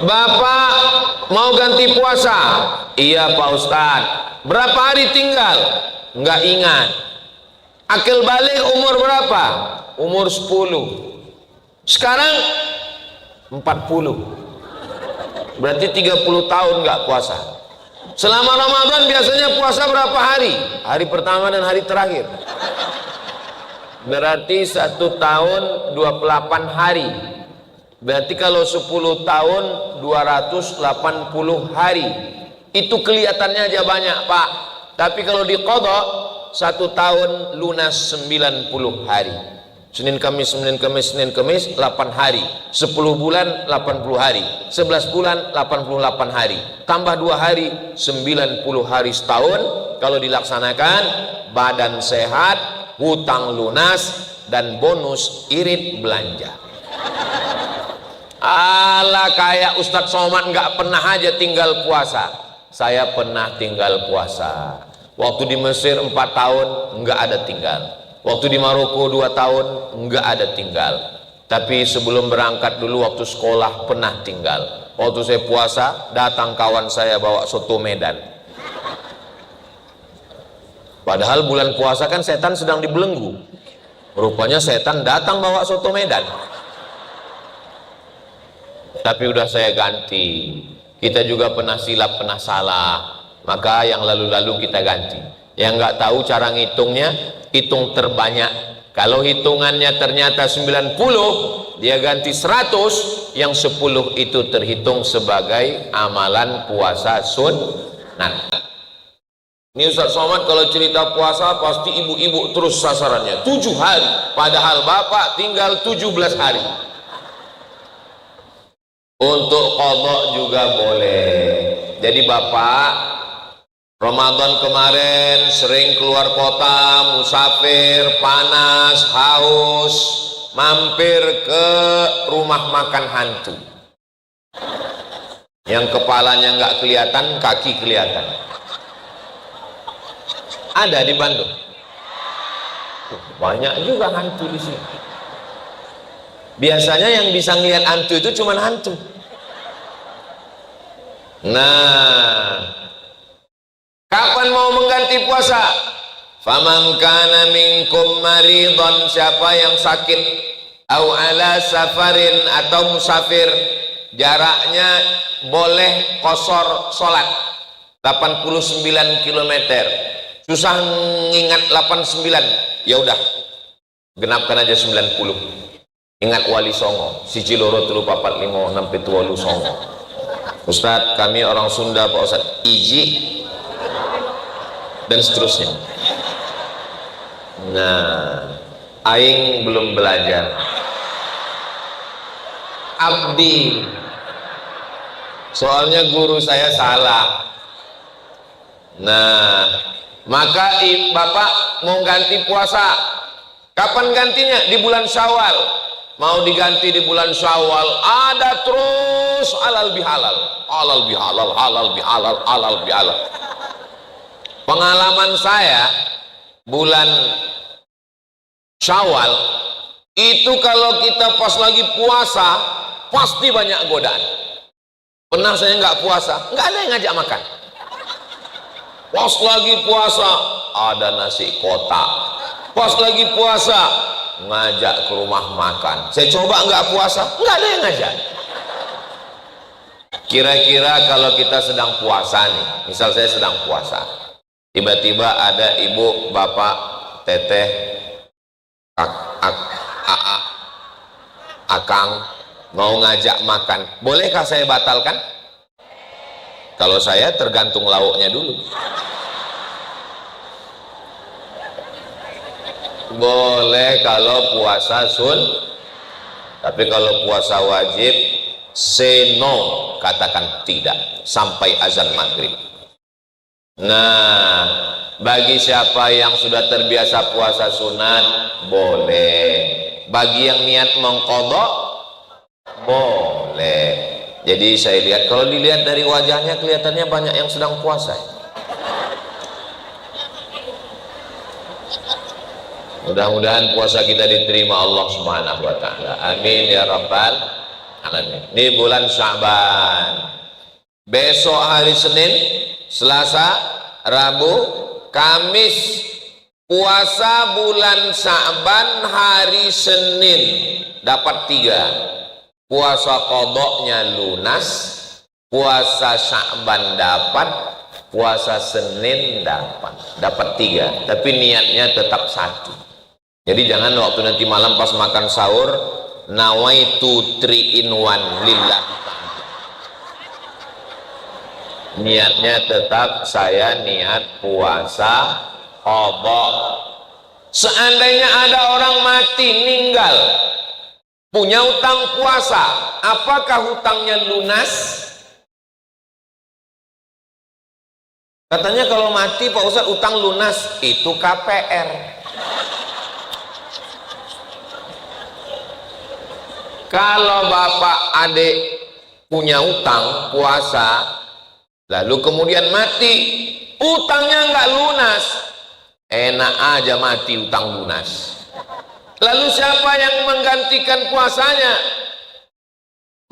Bapak mau ganti puasa? Iya Pak Ustadz. Berapa hari tinggal? Nggak ingat. Akil balik umur berapa? Umur 10. Sekarang 40. Berarti 30 tahun nggak puasa. Selama Ramadan biasanya puasa berapa hari? Hari pertama dan hari terakhir. Berarti 1 tahun 28 hari. Berarti kalau 10 tahun 280 hari. Itu kelihatannya aja banyak Pak. Tapi kalau diqadha 1 tahun lunas 90 hari. Senin Kamis, Senin Kamis, Senin Kamis 8 hari. 10 bulan 80 hari. 11 bulan 88 hari. Tambah 2 hari 90 hari setahun. Kalau dilaksanakan badan sehat, hutang lunas, dan bonus irit belanja. Alah, kayak Ustadz Somad nggak pernah aja tinggal puasa. Saya pernah tinggal puasa. Waktu di Mesir 4 tahun nggak ada tinggal. Waktu di Maroko 2 tahun nggak ada tinggal. Tapi sebelum berangkat dulu waktu sekolah pernah tinggal. Waktu saya puasa datang kawan saya bawa soto Medan. Padahal bulan puasa kan setan sedang dibelenggu. Rupanya setan datang bawa soto Medan. Tapi udah saya ganti. Kita juga pernah silap, pernah salah. Maka yang lalu-lalu kita ganti. Yang nggak tahu cara ngitungnya, hitung terbanyak. Kalau hitungannya ternyata 90, dia ganti 100, yang 10 itu terhitung sebagai amalan puasa sunnah. Ini Ustaz Somad kalau cerita puasa pasti ibu-ibu terus sasarannya 7 hari, padahal bapak tinggal 17 hari. Untuk qadha juga boleh. Jadi bapak Ramadan kemarin sering keluar kota, musafir, panas, haus, mampir ke rumah makan hantu yang kepalanya nggak kelihatan, kaki kelihatan. Ada di Bandung. Banyak juga hantu di sini. Biasanya yang bisa ngelihat hantu itu cuma hantu. Nah, kapan mau mengganti puasa? Faman kana minkum maridhan, siapa yang sakit, au ala safarin, atau musafir, jaraknya boleh qashar salat 89 km. Susah ngingat 89, ya udah genapkan aja 90. Ingat Wali Songo, siji loro telu papat limo enam pitu wolu songo. Ustadz, kami orang Sunda Pak Ustadz, iji, dan seterusnya. Nah, aing belum belajar. Abdi, soalnya guru saya salah. Nah, maka bapak mau ganti puasa, kapan gantinya? Di bulan Syawal. Mau diganti di bulan Syawal, ada terus halal bihalal, halal bihalal, halal bihalal, halal bihalal. Pengalaman saya bulan Syawal itu kalau kita pas lagi puasa pasti banyak godaan. Pernah saya nggak puasa, nggak ada yang ngajak makan. Pas lagi puasa ada nasi kotak. Pas lagi puasa ngajak ke rumah makan. Saya coba nggak puasa, nggak ada yang ngajak. Kira-kira kalau kita sedang puasa nih, misal saya sedang puasa, tiba-tiba ada ibu, bapak, teteh, akang mau ngajak makan, bolehkah saya batalkan? Kalau saya tergantung lauknya dulu. Boleh kalau puasa tapi kalau puasa wajib say no, katakan tidak sampai azan maghrib. Nah, bagi siapa yang sudah terbiasa puasa sunat boleh, bagi yang niat mengqadha boleh. Jadi saya lihat, kalau dilihat dari wajahnya kelihatannya banyak yang sedang puasa. Mudah-mudahan puasa kita diterima Allah Subhanahu wa taala. Amin ya rabbal Ini bulan Sya'ban. Besok hari Senin, Selasa, Rabu, Kamis, puasa bulan Sya'ban hari Senin dapat 3. Puasa qadoknya lunas, puasa Sya'ban dapat, puasa Senin dapat 3. Tapi niatnya tetap 1. Jadi jangan waktu nanti malam pas makan sahur nawaitu 3 in 1 lillah. Niatnya tetap saya niat puasa qadha. Seandainya ada orang mati meninggal punya utang puasa, apakah hutangnya lunas? Katanya kalau mati Pak Ustadz utang lunas, itu KPR. Kalau bapak adik punya utang puasa, lalu kemudian mati, utangnya nggak lunas, enak aja mati utang lunas. Lalu siapa yang menggantikan puasanya?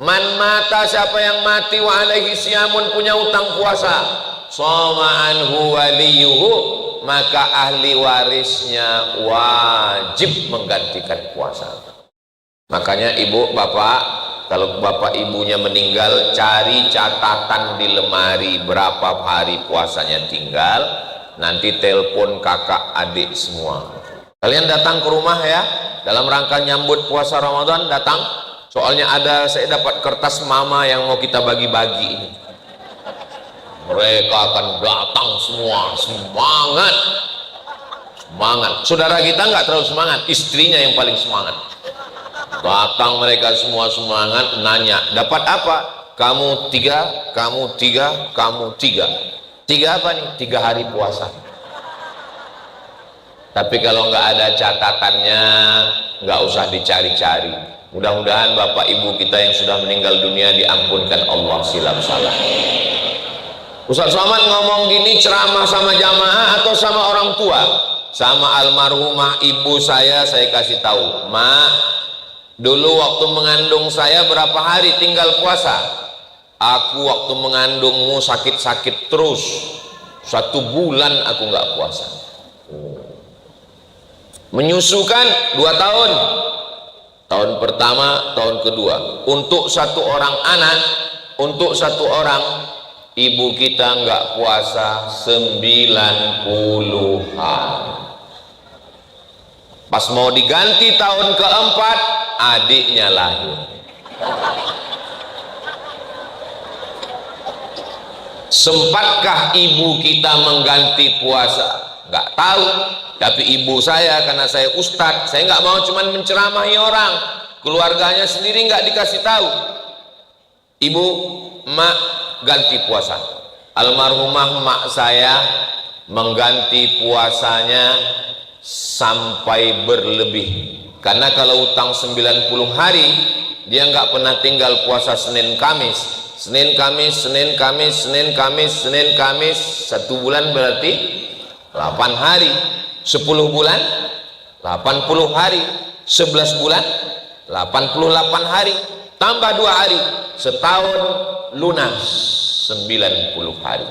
Man mata, siapa yang mati wa alaihi siyamun, punya utang puasa, shoma anhu waliyuhu, maka ahli warisnya wajib menggantikan puasa. Makanya ibu bapak, kalau bapak ibunya meninggal, cari catatan di lemari berapa hari puasanya tinggal, nanti telepon kakak adik semua. Kalian datang ke rumah ya, dalam rangka nyambut puasa Ramadan, datang. Soalnya saya dapat kertas mama yang mau kita bagi-bagi ini. Mereka akan datang semua, semangat. Saudara kita nggak terlalu semangat, istrinya yang paling semangat. Datang mereka semua semangat, nanya, dapat apa? Kamu 3, kamu 3, kamu 3. 3 apa nih? 3 hari puasa. Tapi kalau nggak ada catatannya, nggak usah dicari-cari. Mudah-mudahan bapak ibu kita yang sudah meninggal dunia diampunkan Allah silap salah. Ustaz Somad ngomong gini ceramah sama jamaah atau sama orang tua? Sama almarhumah ibu saya kasih tahu, Ma, dulu waktu mengandung saya berapa hari tinggal puasa? Aku waktu mengandungmu sakit-sakit terus, 1 bulan aku nggak puasa. Menyusukan 2 tahun, tahun pertama, tahun kedua. Untuk 1 orang anak, untuk 1 orang ibu kita nggak puasa 90 hari. Pas mau diganti tahun keempat, adiknya lahir. Sempatkah ibu kita mengganti puasa? Nggak tahu. Tapi ibu saya, karena saya ustadz, saya nggak mau cuman menceramahi orang, keluarganya sendiri nggak dikasih tahu. Ibu, mak ganti puasa. Almarhumah mak saya mengganti puasanya sampai berlebih. Karena kalau utang 90 hari, dia nggak pernah tinggal puasa Senin Kamis. Senin Kamis, Senin Kamis, Senin Kamis, Senin Kamis, 1 bulan berarti 8 hari. 10 bulan 80 hari, 11 bulan 88 hari, tambah 2 hari, setahun lunas 90 hari.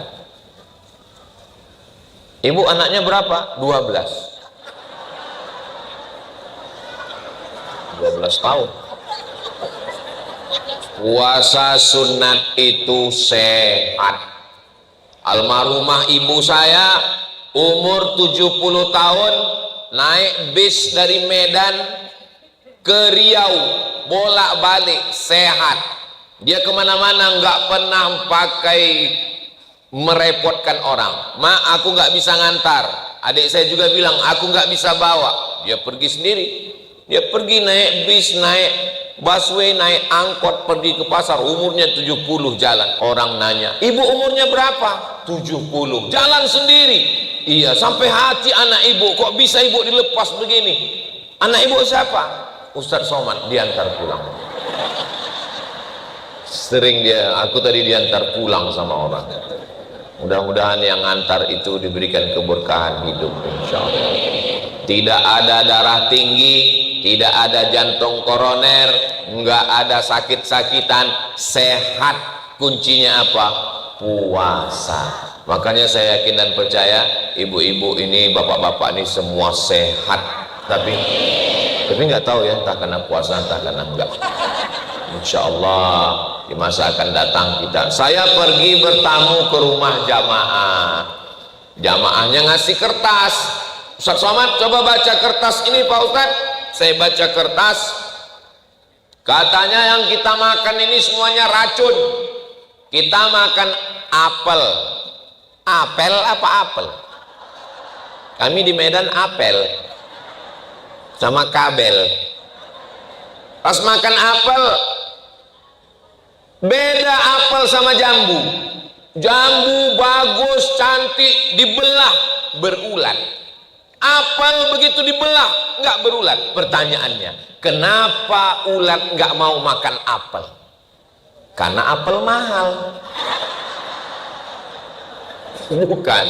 Ibu anaknya berapa? 12 tahun. Puasa sunat itu sehat. Almarhumah ibu saya umur 70 tahun naik bis dari Medan ke Riau bolak-balik sehat. Dia kemana-mana nggak pernah pakai merepotkan orang. Ma, aku nggak bisa ngantar. Adik saya juga bilang aku nggak bisa bawa. Dia pergi sendiri. Dia pergi naik bis, naik busway, naik angkot, pergi ke pasar. Umurnya 70 jalan. Orang nanya, ibu umurnya berapa? 70. Jalan sendiri. Iya, sampai hati anak ibu, kok bisa ibu dilepas begini? Anak ibu siapa? Ustadz Somad, diantar pulang. Sering aku tadi diantar pulang sama orang. Mudah-mudahan yang antar itu diberikan keberkahan hidup, insya Allah. Tidak ada darah tinggi, tidak ada jantung koroner, nggak ada sakit-sakitan, sehat. Kuncinya apa? Puasa. Makanya saya yakin dan percaya ibu-ibu ini, bapak-bapak ini semua sehat, tapi nggak tahu ya, entah karena puasa entah karena enggak. Insya Allah di masa akan datang saya pergi bertamu ke rumah jamaah, jamaahnya ngasih kertas. Ustaz Somad coba baca kertas ini Pak Ustaz. Saya baca kertas, katanya yang kita makan ini semuanya racun. Kita makan apel. Apel apa apel? Kami di Medan apel sama kabel. Pas makan apel, beda apel sama jambu. Jambu bagus, cantik, dibelah berulat. Apel begitu dibelah nggak berulat. Pertanyaannya, kenapa ulat nggak mau makan apel? Karena apel mahal. Bukan,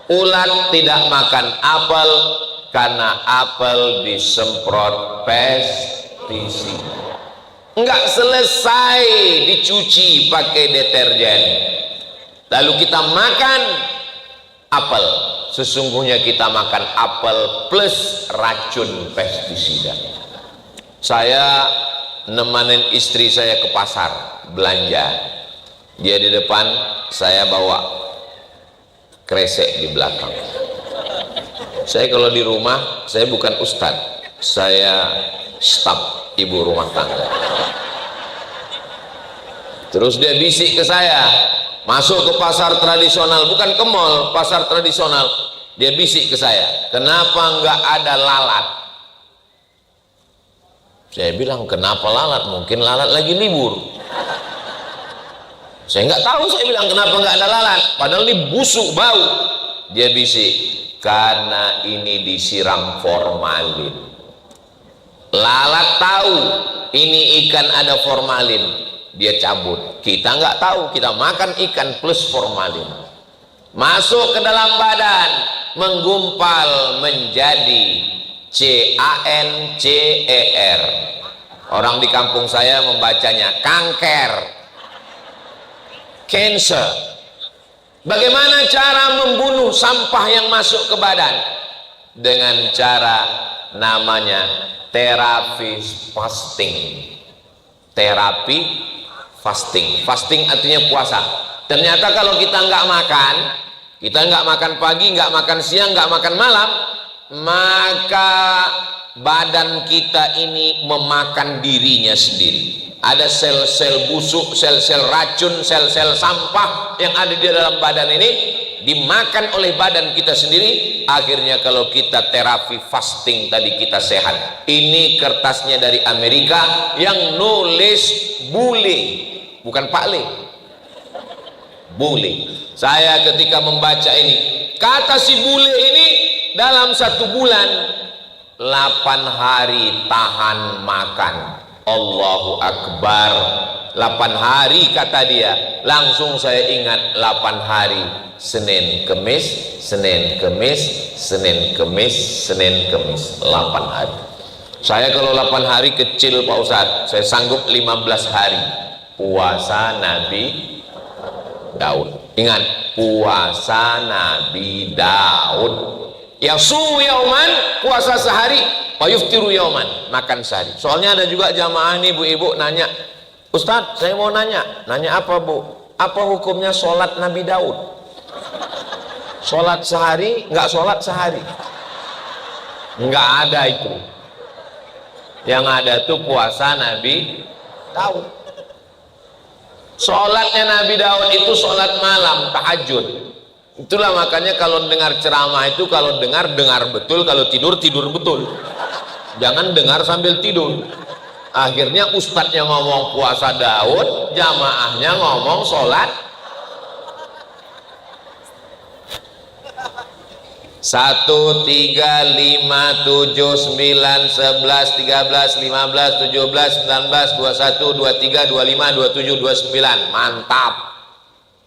ulat tidak makan apel karena apel disemprot pestisida. Enggak selesai dicuci pakai deterjen, lalu kita makan apel. Sesungguhnya kita makan apel plus racun pestisida. Saya nemanin istri saya ke pasar belanja, dia di depan, saya bawa kresek di belakang. Saya kalau di rumah, saya bukan ustadz, saya staf ibu rumah tangga. Terus dia bisik ke saya, masuk ke pasar tradisional, bukan ke mall, pasar tradisional. Dia bisik ke saya, kenapa nggak ada lalat? Saya bilang, kenapa lalat? Mungkin lalat lagi libur. Saya nggak tahu, saya bilang kenapa nggak ada lalat, padahal ini busuk bau. Dia bisik, karena ini disiram formalin. Lalat tahu ini ikan ada formalin, dia cabut. Kita nggak tahu, kita makan ikan plus formalin, masuk ke dalam badan, menggumpal menjadi CANCER. Orang di kampung saya membacanya kanker, cancer. Bagaimana cara membunuh sampah yang masuk ke badan? Dengan cara namanya terapi fasting. Terapi fasting. Fasting artinya puasa. Ternyata kalau kita nggak makan pagi, nggak makan siang, nggak makan malam, maka badan kita ini memakan dirinya sendiri. Ada sel-sel busuk, sel-sel racun, sel-sel sampah yang ada di dalam badan ini dimakan oleh badan kita sendiri. Akhirnya kalau kita terapi fasting tadi kita sehat. Ini kertasnya dari Amerika yang nulis bule, bukan Pak Le, bule. Saya ketika membaca ini, kata si bule ini dalam 1 bulan 8 hari tahan makan. Allahu Akbar. 8 hari kata dia. Langsung saya ingat 8 hari, Senin Kemis, Senin Kemis, Senin Kemis, Senin Kemis, 8 hari. Saya kalau 8 hari kecil Pak Ustadz, saya sanggup 15 hari. Puasa Nabi Daud. Ingat, puasa Nabi Daud. Yasumu yauman, puasa sehari, wayuftiru yauman, makan sehari. Soalnya ada juga jamaah nih ibu-ibu nanya, Ustadz saya mau nanya apa Bu? Apa hukumnya sholat Nabi Daud? Sholat sehari, nggak sholat sehari? Nggak ada itu. Yang ada tuh puasa Nabi Daud. Sholatnya Nabi Daud itu sholat malam, tahajud. Itulah makanya kalau dengar ceramah itu, kalau dengar betul, kalau tidur betul. Jangan dengar sambil tidur. Akhirnya ustadznya ngomong puasa Daud, jamaahnya ngomong sholat. 1, 3, 5, 7, 9, 11, 13, 15, 17, 19, 21, 23, 25, 27, 29. Mantap.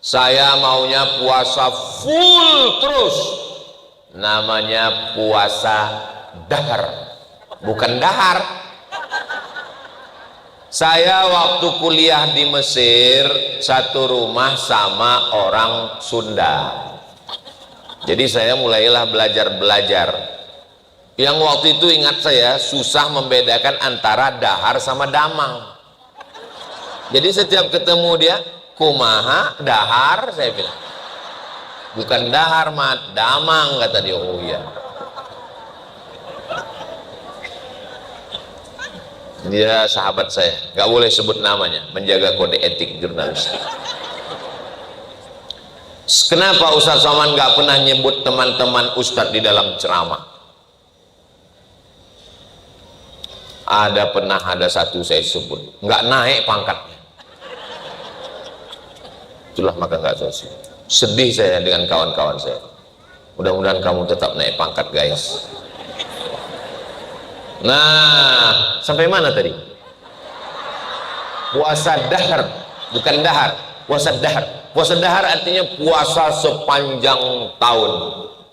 Saya maunya puasa full terus. Namanya puasa dahar. bukan dahar. Saya waktu kuliah di Mesir satu rumah sama orang Sunda, jadi saya mulailah belajar. Yang waktu itu ingat saya susah membedakan antara dahar sama damang. Jadi setiap ketemu dia, kumaha dahar, saya bilang bukan dahar mat, damang, kata dia. Oh iya. Dia sahabat saya, nggak boleh sebut namanya, menjaga kode etik jurnalistik. Kenapa Ustadz Somad nggak pernah nyebut teman-teman Ustadz di dalam ceramah? Ada satu saya sebut, nggak naik pangkatnya. Itulah maka nggak saya sebut. Sedih saya dengan kawan-kawan saya. Mudah-mudahan kamu tetap naik pangkat, guys. Nah, sampai mana tadi? Puasa dahar, bukan dahar. Puasa dahar. Puasa dahar artinya puasa sepanjang tahun.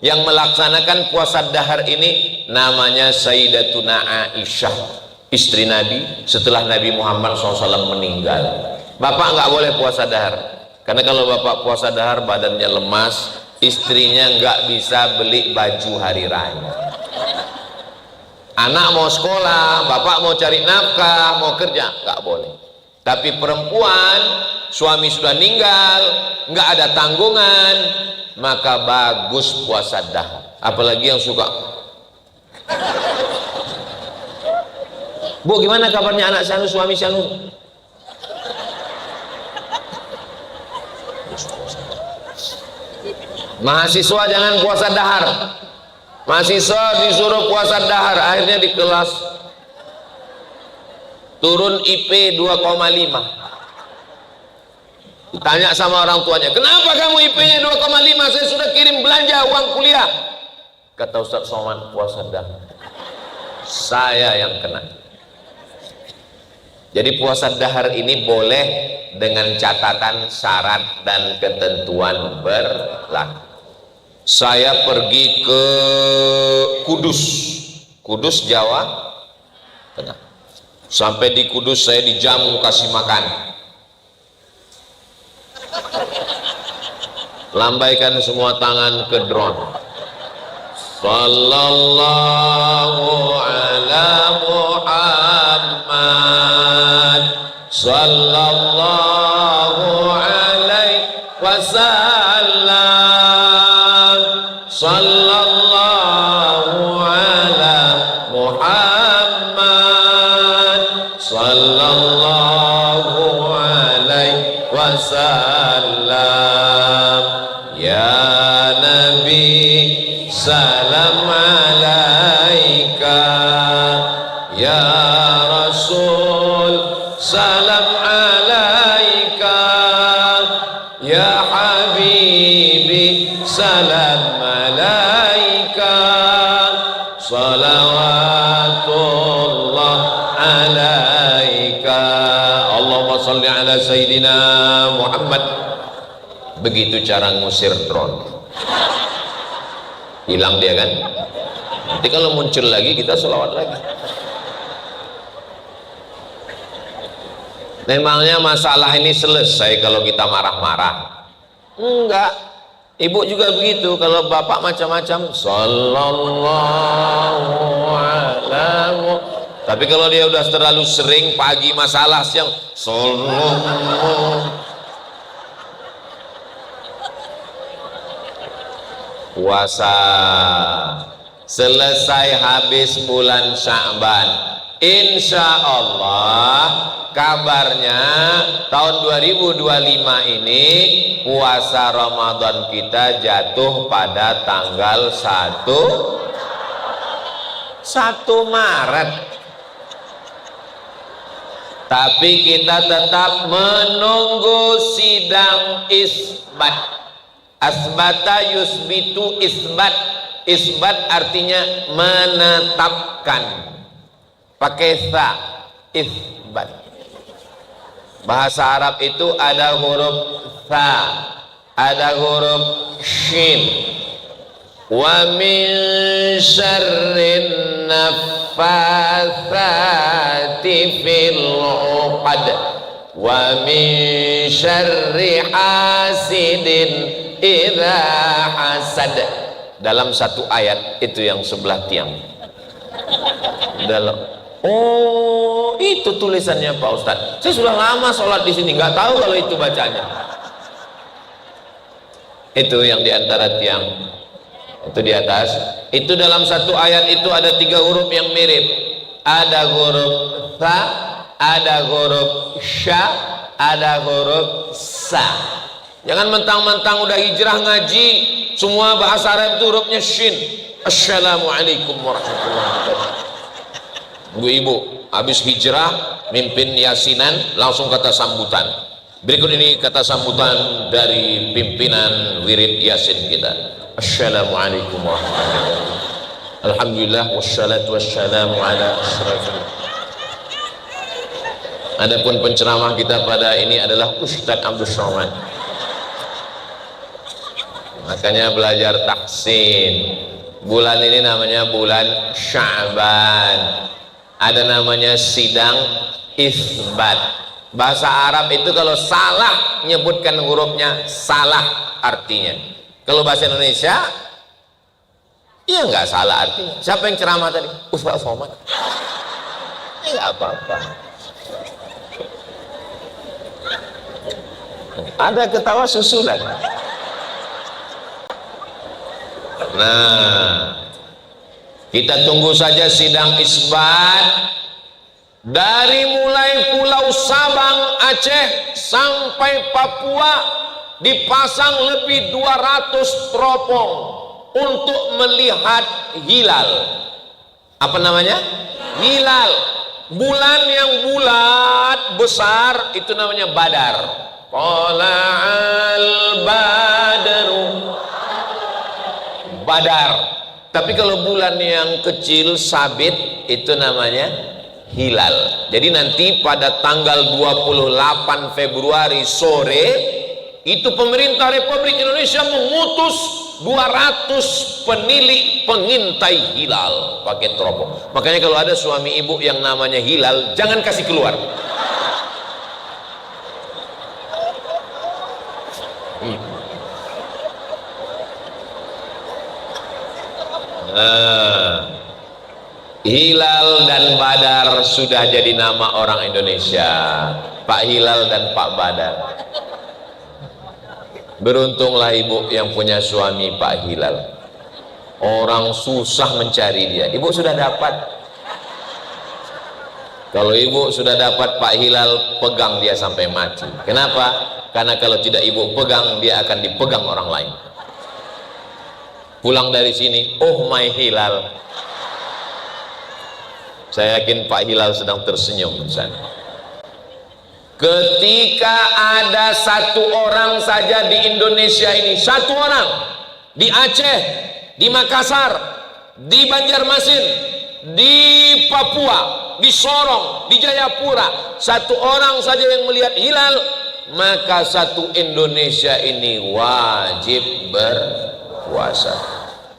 Yang melaksanakan puasa dahar ini namanya Sayyidatuna Aisyah, istri Nabi setelah Nabi Muhammad SAW meninggal. Bapak nggak boleh puasa dahar, karena kalau bapak puasa dahar badannya lemas, istrinya nggak bisa beli baju hari raya. Anak mau sekolah, bapak mau cari nafkah, mau kerja, nggak boleh. Tapi perempuan, suami sudah meninggal, nggak ada tanggungan, maka bagus puasa dahar. Apalagi yang suka, Bu, gimana kabarnya anak Sanu, suami Sanu? Mahasiswa jangan puasa dahar. Mahasiswa disuruh puasa dahar, akhirnya di kelas turun IP 2,5. Ditanya sama orang tuanya, kenapa kamu IP-nya 2,5? Saya sudah kirim belanja uang kuliah. Kata Ustadz Somad, puasa dahar. Saya yang kena. Jadi puasa dahar ini boleh dengan catatan syarat dan ketentuan berlaku. Saya pergi ke Kudus, Jawa Tengah. Sampai di Kudus saya dijamu kasih makan. Lambaikan semua tangan ke drone. Sallallahu ala Muhammad, sallallahu alaihi wasallam. Sallallahu ala Muhammad, sallallahu alaihi wasallam. Ya Nabi, salam alaika. Ya Rasul, salam alaika. Ya Habibi, salam salawatullah alaika. Allahumma salli ala Sayyidina Muhammad. Begitu cara ngusir drone. Hilang dia kan. Nanti kalau muncul lagi kita selawat lagi. Memangnya masalah ini selesai kalau kita marah-marah? Enggak. Ibu juga begitu, kalau bapak macam-macam sallallahu alaihi. Tapi kalau dia udah terlalu sering, pagi masalah, siang sallallahu. Puasa selesai habis bulan Sya'ban, insya Allah kabarnya tahun 2025 ini puasa Ramadan kita jatuh pada tanggal 1 Maret. Tapi kita tetap menunggu sidang isbat. Asbata yusbitu isbat. Isbat artinya menetapkan, pakai sa, isbat. Bahasa Arab itu ada huruf sa, ada huruf shin. Wa min syarrin nafs naffatsati fil 'uqad wa min syarri hasidin idza hasad. Dalam satu ayat itu yang sebelah tiang. Dalam, oh itu tulisannya Pak Ustadz. Saya sudah lama sholat di sini, nggak tahu kalau itu bacanya. Itu yang diantara tiang, itu di atas. Itu dalam satu ayat itu ada 3 huruf yang mirip. Ada huruf tha, ada huruf sya, ada huruf sa. Jangan mentang-mentang udah hijrah ngaji semua bahasa Arab itu hurufnya shin. Assalamualaikum warahmatullahi wabarakatuh. Ibu-ibu habis hijrah mimpin yasinan langsung kata sambutan. Berikut ini kata sambutan dari pimpinan wirid yasin kita. Assalamualaikum warahmatullahi wabarakatuh. Alhamdulillah wassalatu wassalamu ala asyrafil. Adapun penceramah kita pada ini adalah Ustadz Abdul Somad. Makanya belajar tahsin. Bulan ini namanya bulan Sya'ban. Ada namanya sidang isbat. Bahasa Arab itu kalau salah menyebutkan hurufnya salah artinya. Kalau bahasa Indonesia ya nggak salah artinya. Siapa yang ceramah tadi? Ustaz Somad. Ya nggak apa-apa. Ada ketawa susulan. Nah, kita tunggu saja sidang isbat. Dari mulai Pulau Sabang, Aceh sampai Papua dipasang lebih 200 teropong untuk melihat hilal. Apa namanya? Hilal. Bulan yang bulat besar itu namanya Badar. Tala'al badru. Badar. Tapi kalau bulan yang kecil sabit itu namanya hilal. Jadi nanti pada tanggal 28 Februari sore itu pemerintah Republik Indonesia mengutus 200 penilik pengintai hilal pakai teropong. Makanya kalau ada suami ibu yang namanya hilal jangan kasih keluar. Hilal dan Badar sudah jadi nama orang Indonesia. Pak Hilal dan Pak Badar. Beruntunglah ibu yang punya suami Pak Hilal. Orang susah mencari dia. Ibu sudah dapat. Kalau ibu sudah dapat Pak Hilal, pegang dia sampai mati. Kenapa? Karena kalau tidak ibu pegang, dia akan dipegang orang lain. Pulang dari sini, oh my Hilal. Saya yakin Pak Hilal sedang tersenyum di sana. Ketika ada satu orang saja di Indonesia ini, satu orang di Aceh, di Makassar, di Banjarmasin, di Papua, di Sorong, di Jayapura, satu orang saja yang melihat hilal, maka satu Indonesia ini wajib berpuasa.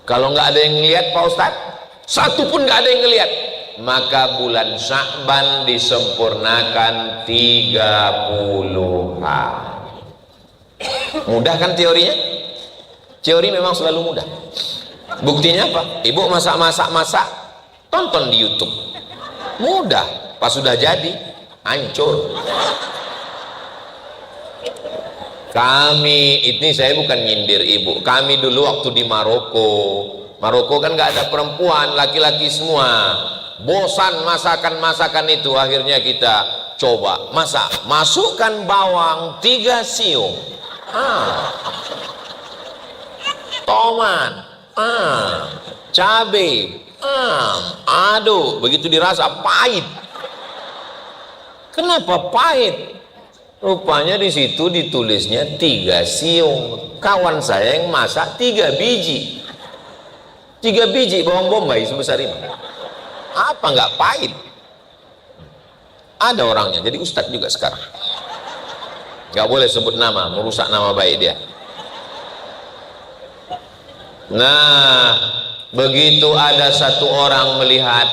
Kalau nggak ada yang ngelihat Pak Ustadz, satu pun nggak ada yang ngelihat, maka bulan Sya'ban disempurnakan 30 hari. Mudah kan teorinya? Teori memang selalu mudah. Buktinya apa? Ibu masak, tonton di YouTube. Mudah. Pas sudah jadi, hancur. Kami, ini saya bukan nyindir ibu. Kami dulu waktu di Maroko kan nggak ada perempuan, laki-laki semua. Bosan masakan itu, akhirnya kita coba masak. Masukkan bawang 3 siung, tomat, cabai, aduk. Begitu dirasa pahit. Kenapa pahit? Rupanya di situ ditulisnya 3 siung. Kawan saya yang masak 3 biji. 3 biji bawang bombay sebesar ini. Apa nggak pahit? Ada orangnya, jadi ustadz juga sekarang. Nggak boleh sebut nama, merusak nama baik dia. Nah, begitu ada satu orang melihat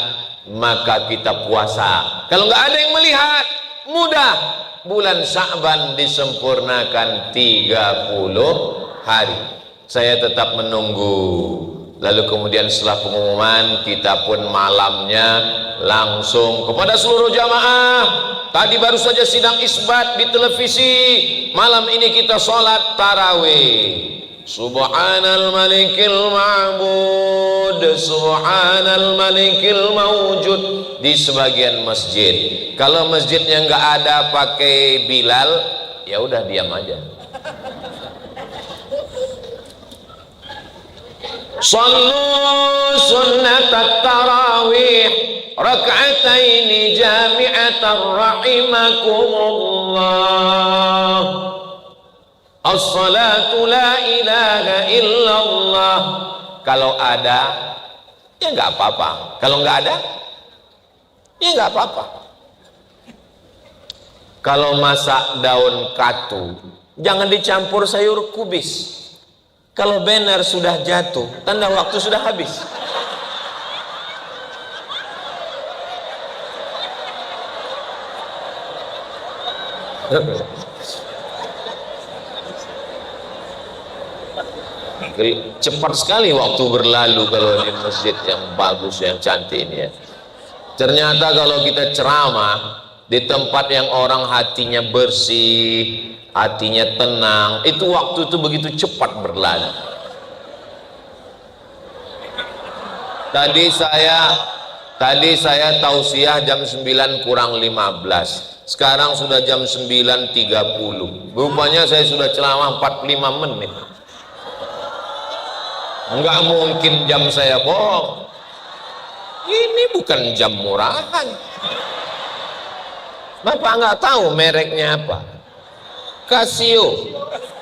maka kita puasa. Kalau nggak ada yang melihat, mudah. Bulan Sya'ban disempurnakan 30 hari. Saya tetap menunggu. Lalu kemudian setelah pengumuman, kita pun malamnya langsung kepada seluruh jamaah. Tadi baru saja sidang isbat di televisi. Malam ini kita sholat tarawih. Subhanal malikil ma'bud, subhanal malikil mawjud, di sebagian masjid. Kalau masjidnya nggak ada pakai Bilal, ya udah diam aja. Sallu sunnatat tarawih rak'ataini jami'atan rahimakumullah. As-salatu la ilaha illallah. Kalau ada, ya nggak apa-apa. Kalau nggak ada, ya nggak apa-apa. Kalau masak daun katu, jangan dicampur sayur kubis. Kalau banner sudah jatuh, tanda waktu sudah habis. Cepat sekali waktu berlalu kalau di masjid yang bagus, yang cantik ini ya. Ternyata kalau kita ceramah di tempat yang orang hatinya bersih, hatinya tenang, itu waktu itu begitu cepat berlalu. Tadi saya tausiah jam 9 kurang 15. Sekarang sudah jam 9.30. Rupanya saya sudah ceramah 45 menit. Enggak mungkin jam saya bohong. Ini bukan jam murahan. Bapak nggak tahu mereknya apa? Casio.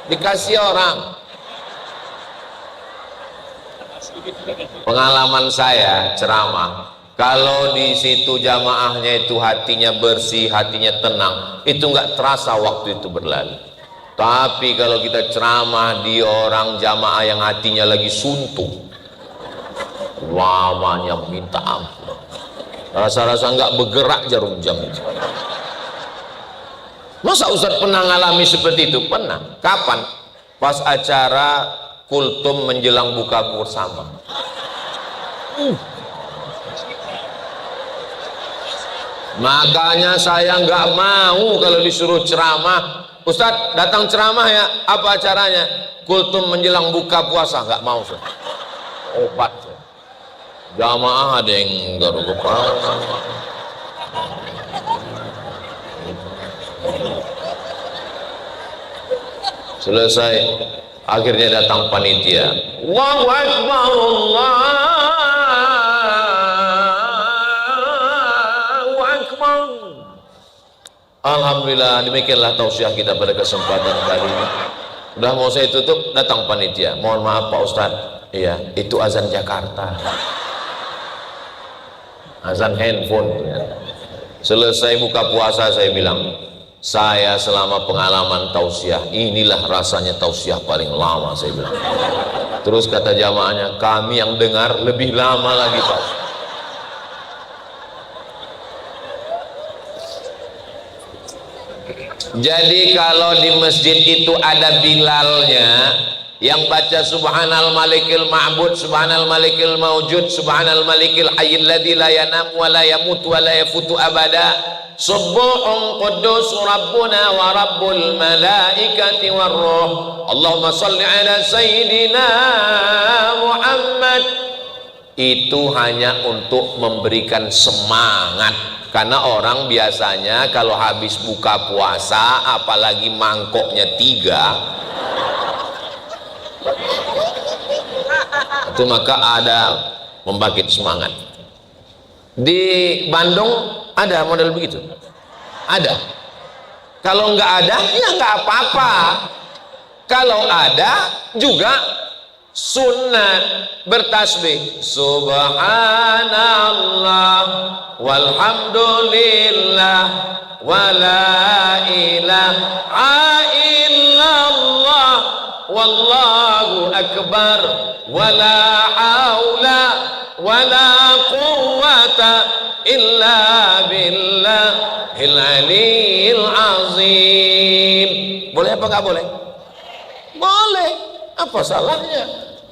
Dikasih orang. Pengalaman saya ceramah, kalau di situ jamaahnya itu hatinya bersih, hatinya tenang, itu nggak terasa waktu itu berlalu. Tapi kalau kita ceramah di orang jamaah yang hatinya lagi suntuk, lamanya minta ampun, rasa-rasa nggak bergerak jarum jam itu. Masa Ustaz pernah ngalami seperti itu? Pernah. Kapan? Pas acara kultum menjelang buka bersama. Makanya saya nggak mau kalau disuruh ceramah, Ustadz datang ceramah ya, apa acaranya? Kultum menjelang buka puasa. Nggak mau, Ustaz. Obat. Jamaah ada yang garuk kepala. Selesai, akhirnya datang panitia. Allahu Akbar, Allahu Akbar. Alhamdulillah, demikianlah tausiah kita pada kesempatan kali ini. Udah mau saya tutup, datang panitia. Mohon maaf Pak Ustadz, iya, itu azan Jakarta, azan handphone ya. Selesai buka puasa saya bilang, saya selama pengalaman tausiah, inilah rasanya tausiah paling lama, saya bilang. Terus kata jamaahnya, kami yang dengar lebih lama lagi Pak. Jadi kalau di masjid itu ada Bilalnya yang baca subhanal malikil ma'bud, subhanal malikil mawjud, subhanal malikil hayyil ladzi la yanam wa la yamut wa la yafutu abada, subuhun quddus rabbuna wa rabbul malaikati war ruh, Allahumma shalli ala sayyidina Muhammad. Itu hanya untuk memberikan semangat, karena orang biasanya kalau habis buka puasa, apalagi mangkoknya 3, itu maka ada membangkit semangat. Di Bandung ada model begitu, ada. Kalau nggak ada, ya nggak apa-apa. Kalau ada juga sunnah bertasbih subhanallah walhamdulillah wala ilaha illallah wallahu akbar wala haula wala quwwata aliyil azim. Boleh apa nggak boleh? Boleh. Apa salahnya?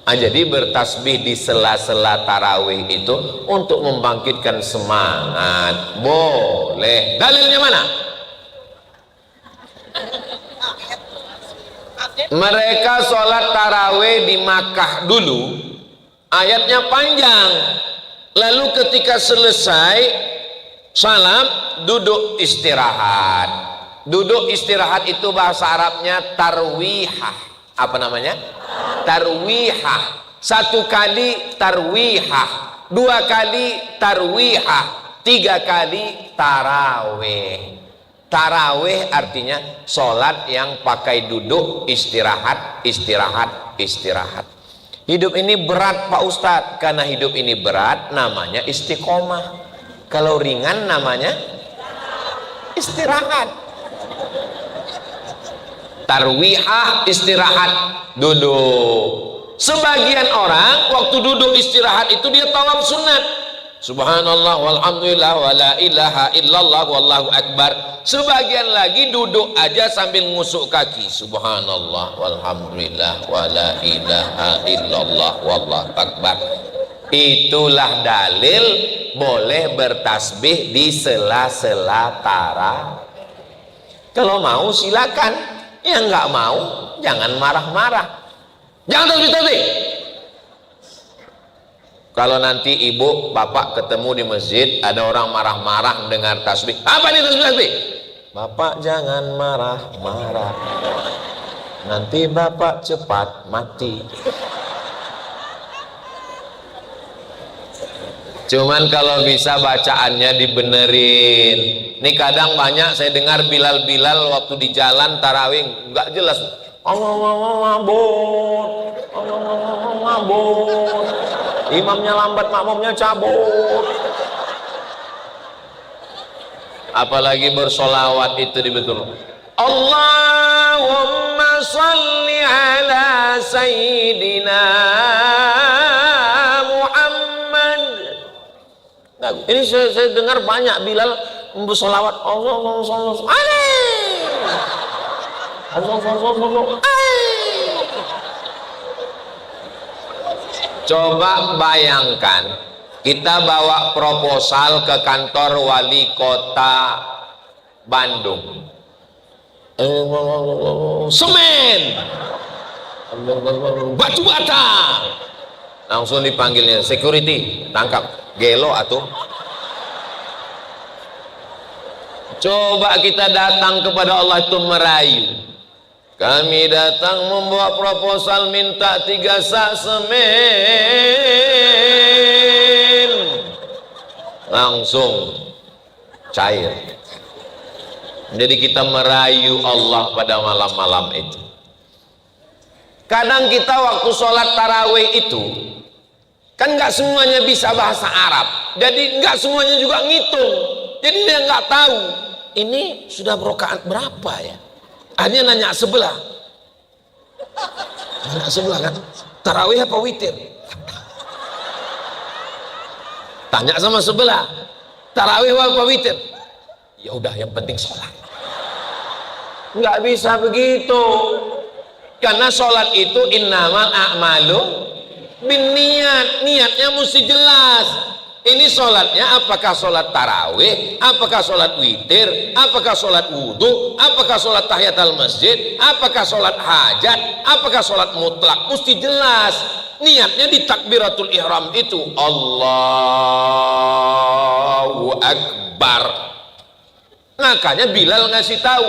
Jadi bertasbih di sela-sela tarawih itu untuk membangkitkan semangat. Boleh. Dalilnya mana? Mereka sholat tarawih di Makkah dulu, ayatnya panjang. Lalu ketika selesai salam, duduk istirahat. Duduk istirahat itu bahasa Arabnya tarwihah. Apa namanya? Tarwihah. Satu kali tarwihah, dua kali tarwihah, tiga kali tarawih. Tarawih artinya sholat yang pakai duduk, istirahat, istirahat, istirahat. Hidup ini berat Pak Ustadz. Karena hidup ini berat namanya istiqomah. Kalau ringan namanya istirahat. Tarwihah, istirahat, duduk. Sebagian orang waktu duduk istirahat itu dia tawaf sunat. Subhanallah walhamdulillah wala ilaha illallah wallahu akbar. Sebagian lagi duduk aja sambil ngusuk kaki. Subhanallah walhamdulillah wala ilaha illallah wallahu akbar. Itulah dalil boleh bertasbih di sela-sela tarawih. Kalau mau silakan, yang nggak mau jangan marah-marah, jangan tasbih-tasbih. Kalau nanti ibu bapak ketemu di masjid ada orang marah-marah dengar tasbih, apa nih tasbih? Bapak jangan marah-marah, nanti bapak cepat mati. Cuman kalau bisa bacaannya dibenerin. Ini kadang banyak saya dengar Bilal waktu di jalan tarawih nggak jelas. Allah mabur. Imamnya lambat, makmumnya cabut. Apalagi bersolawat itu dibetul. Allahumma salli ala sayyidina Muhammad. Nah, ini saya dengar banyak Bilal bersolawat. Coba bayangkan kita bawa proposal ke kantor wali kota Bandung, semen, batu bata, langsung dipanggilnya security, tangkap, gelo atuh. Coba kita datang kepada Allah itu merayu. Kami datang membawa proposal minta 3 sak semen. Langsung cair. Jadi kita merayu Allah pada malam-malam itu. Kadang kita waktu sholat tarawih itu kan nggak semuanya bisa bahasa Arab. Jadi nggak semuanya juga ngitung. Jadi dia nggak tahu ini sudah rakaat berapa ya. Akhirnya nanya sebelah. Nanya sebelah kan, tarawih apa witir? Tanya sama sebelah, tarawih apa witir? Ya udah, yang penting sholat. Nggak bisa begitu. Karena sholat itu innamal a'malu binniyat. Niatnya mesti jelas. Ini sholatnya apakah sholat tarawih, apakah sholat witir, apakah sholat wudhu, apakah sholat tahiyatul masjid, apakah sholat hajat, apakah sholat mutlak. Mesti jelas. Niatnya di takbiratul ihram itu Allahu Akbar. Makanya Bilal ngasih tahu,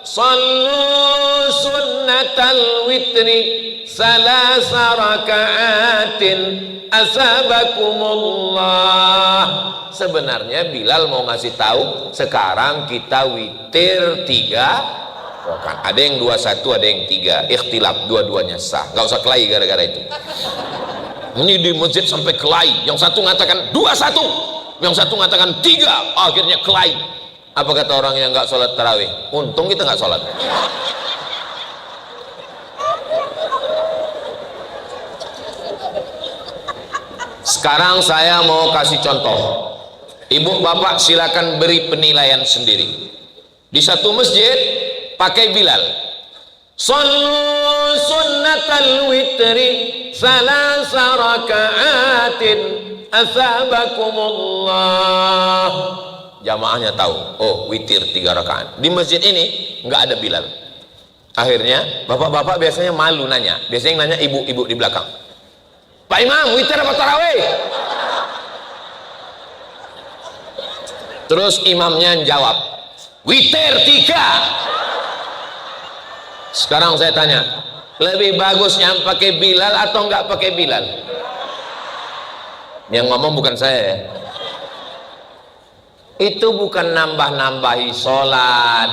sallu sunnatal witri salasa raka'atin asabakumullah. Sebenarnya Bilal mau ngasih tahu sekarang kita witir 3 rakaat. Ada yang 21, ada yang 3. Ikhtilaf, dua-duanya sah. Nggak usah kelahi gara-gara itu. Ini di masjid sampai kelahi. Yang satu mengatakan 21, yang satu mengatakan 3. Akhirnya kelahi. Apa kata orang yang nggak sholat tarawih? Untung kita nggak sholat. Sekarang saya mau kasih contoh. Ibu bapak silakan beri penilaian sendiri. Di satu masjid pakai Bilal, sallu sunnatal witri salasa raka'atin athabakumullah. Jamaahnya tahu, oh witir 3 rakaat. Di masjid ini nggak ada Bilal. Akhirnya bapak-bapak biasanya malu nanya, biasanya yang nanya ibu-ibu di belakang, Pak Imam, witir apa tarawih? Terus imamnya jawab, witir 3. Sekarang saya tanya, lebih bagus yang pakai Bilal atau nggak pakai Bilal? Yang ngomong bukan saya ya. Itu bukan nambah-nambahi sholat.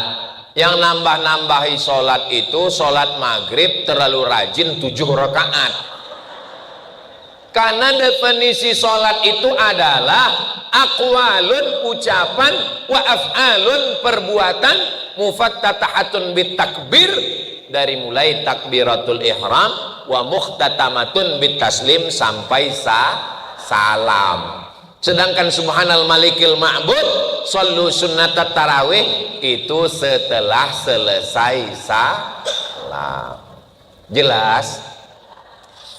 Yang nambah-nambahi sholat itu sholat maghrib terlalu rajin 7 rakaat. Karena definisi sholat itu adalah aqwalun ucapan wa af'alun perbuatan mufattatahatun bitakbir, dari mulai takbiratul ihram wa mukhtatamatun bitaslim sampai salam. Sedangkan subhanal malikil ma'bud sallu sunnatat tarawih itu setelah selesai salam. Jelas?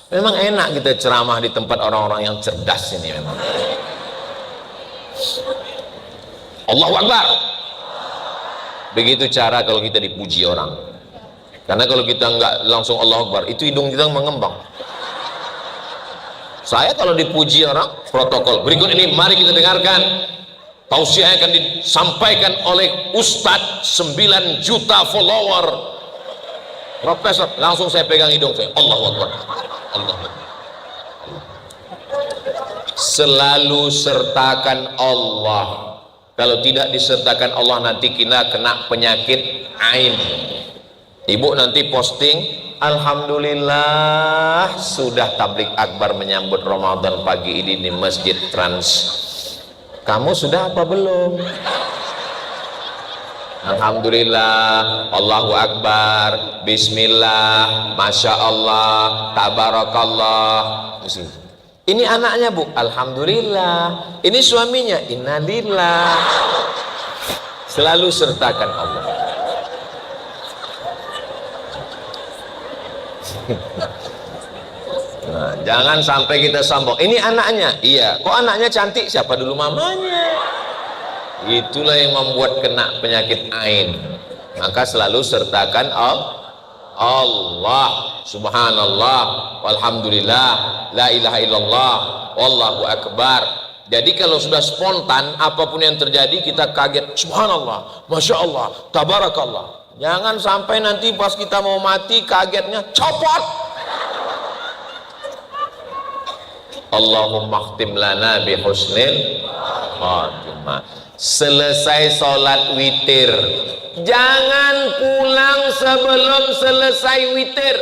Memang enak kita ceramah di tempat orang-orang yang cerdas ini memang. Allahu Akbar. Begitu cara kalau kita dipuji orang. Karena kalau kita nggak langsung Allahu Akbar, itu hidung kita mengembang. Saya kalau dipuji orang, protokol. Berikut ini mari kita dengarkan tausiah yang akan disampaikan oleh Ustadz 9 juta follower. Profesor, langsung saya pegang hidung saya, Allahu Akbar. Allah. Selalu sertakan Allah. Kalau tidak disertakan Allah, nanti kita kena penyakit ain. Ibu nanti posting, alhamdulillah sudah tablik akbar menyambut Ramadan pagi ini di Masjid Trans. Kamu sudah apa belum? Alhamdulillah, Allahu Akbar, Bismillah, Masya Allah, Tabarakallah. Ini anaknya bu, Alhamdulillah. Ini suaminya, Innalillah. Selalu sertakan Allah. Nah, jangan sampai kita sombong. Ini anaknya, iya. Kok anaknya cantik? Siapa dulu mamanya? Itulah yang membuat kena penyakit ain. Maka selalu sertakan Allah, subhanallah, walhamdulillah, la ilaha illallah, wallahu akbar. Jadi kalau sudah spontan, apapun yang terjadi kita kaget, subhanallah, masya Allah, tabarakallah. Jangan sampai nanti pas kita mau mati kagetnya copot. Allahumma khtim lana bi husnil khatimah. Selesai sholat witir, jangan pulang sebelum selesai witir.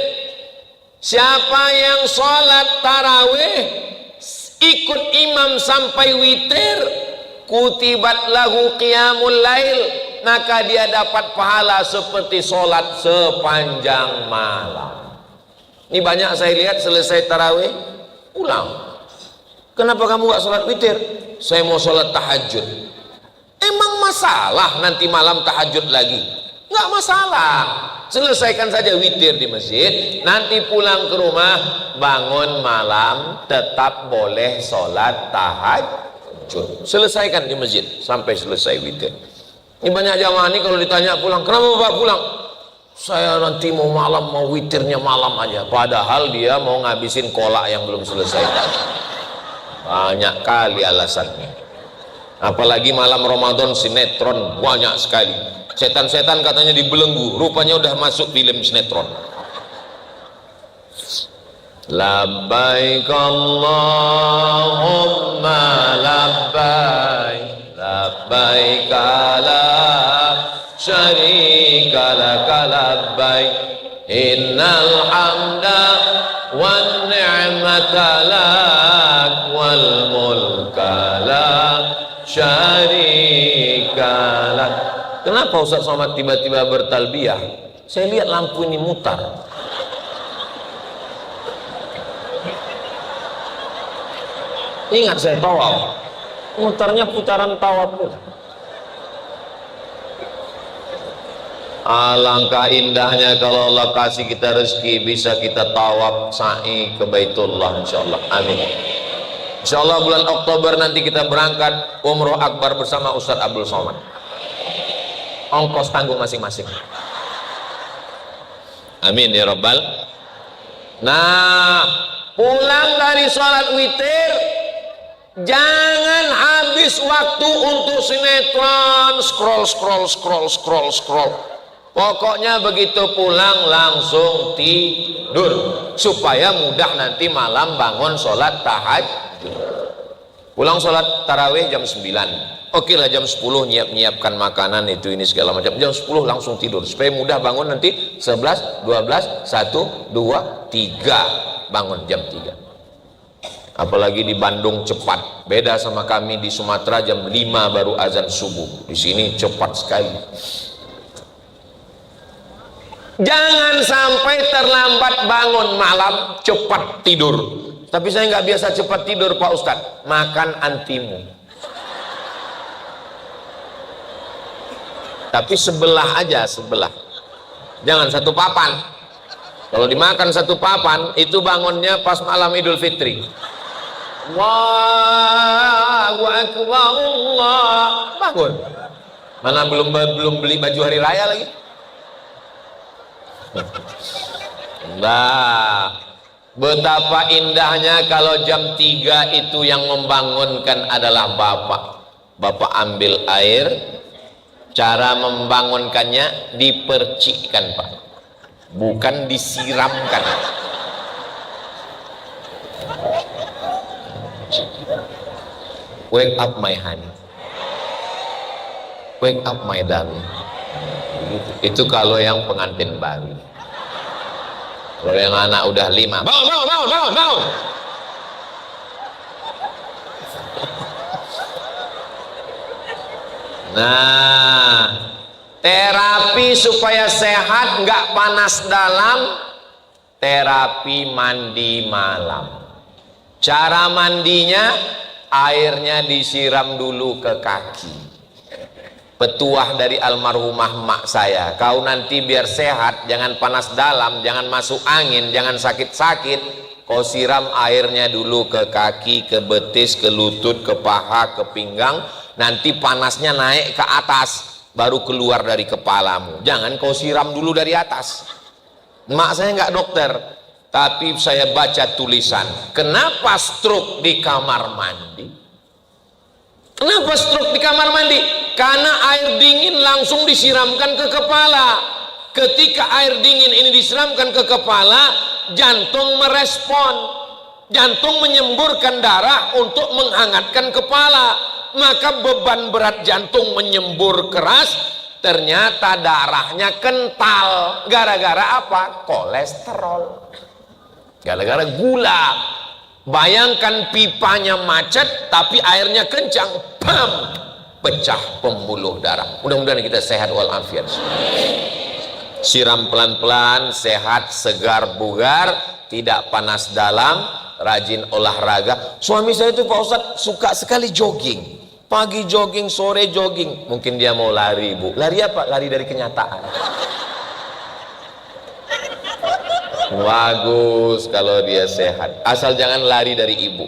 Siapa yang sholat tarawih ikut imam sampai witir, kutibat lahu qiyamul lail, maka dia dapat pahala seperti sholat sepanjang malam. Ini banyak saya lihat selesai tarawih pulang. Kenapa kamu gak sholat witir? Saya mau sholat tahajud. Emang masalah nanti malam tahajud lagi? Nggak masalah, selesaikan saja witir di masjid, nanti pulang ke rumah bangun malam tetap boleh sholat tahajud. Selesaikan di masjid sampai selesai witir. Ini banyak jamaah ini kalau ditanya pulang, kenapa bapak pulang? Saya nanti mau malam, mau witirnya malam aja, padahal dia mau ngabisin kolak yang belum selesai tadi. Banyak kali alasannya. Apalagi malam Ramadan sinetron banyak sekali. Setan-setan katanya dibelenggu, rupanya udah masuk film sinetron. Labbaik Allahumma labbaik, labbaik la syarika laka labbaik, innal hamda wan ni'mata lak wal mulka lak syarikalah. Kenapa Ustaz Somad tiba-tiba bertalbiyah? Saya lihat lampu ini mutar. Ingat saya tawaf. Mutarnya putaran tawaf. Alangkah indahnya kalau Allah kasih kita rezeki bisa kita tawaf sa'i ke Baitullah insyaallah. Amin. Insyaallah bulan Oktober nanti kita berangkat umroh akbar bersama Ustaz Abdul Somad. Ongkos tanggung masing-masing. Amin ya rabbal. Nah, pulang dari sholat witir jangan habis waktu untuk sinetron, scroll. Pokoknya begitu pulang langsung tidur supaya mudah nanti malam bangun sholat tahajud. Pulang sholat tarawih jam 9. Oke lah jam 10 nyiapkan makanan itu ini segala macam. Jam 10 langsung tidur supaya mudah bangun nanti 11, 12, 1, 2, 3 bangun jam 3. Apalagi di Bandung cepat. Beda sama kami di Sumatera jam 5 baru azan subuh. Di sini cepat sekali. Jangan sampai terlambat bangun malam, cepat tidur. Tapi saya nggak biasa cepat tidur Pak Ustadz. Makan antimu. Tapi sebelah aja, sebelah. Jangan satu papan. Kalau dimakan satu papan, itu bangunnya pas malam Idul Fitri. Allahu Akbar, Allah. Bangun. Mana belum beli baju hari raya lagi. Nah, betapa indahnya kalau jam 3 itu yang membangunkan adalah bapak. Bapak ambil air, cara membangunkannya dipercikkan Pak, bukan disiramkan. Wake up my honey, wake up my darling. Itu kalau yang pengantin baru. Kalau yang anak udah 5, bangun. Nah, terapi supaya sehat nggak panas dalam, terapi mandi malam. Cara mandinya, airnya disiram dulu ke kaki. Petuah dari almarhumah mak saya, kau nanti biar sehat, jangan panas dalam, jangan masuk angin, jangan sakit-sakit, kau siram airnya dulu ke kaki, ke betis, ke lutut, ke paha, ke pinggang, nanti panasnya naik ke atas, baru keluar dari kepalamu. Jangan kau siram dulu dari atas. Mak saya nggak dokter, tapi saya baca tulisan, kenapa stroke di kamar mandi? Kenapa stroke di kamar mandi? Karena air dingin langsung disiramkan ke kepala. Ketika air dingin ini disiramkan ke kepala, jantung merespon. Jantung menyemburkan darah untuk menghangatkan kepala. Maka beban berat jantung menyembur keras, ternyata darahnya kental. Gara-gara apa? Kolesterol. Gara-gara gula. Bayangkan pipanya macet tapi airnya kencang, bam, pecah pembuluh darah. Mudah-mudahan kita sehat walafiat. Siram pelan-pelan, sehat, segar, bugar, tidak panas dalam, rajin olahraga. Suami saya itu Pak Ustadz suka sekali jogging. Pagi jogging, sore jogging. Mungkin dia mau lari, Bu. Lari apa? Lari dari kenyataan. Bagus kalau dia sehat, asal jangan lari dari ibu.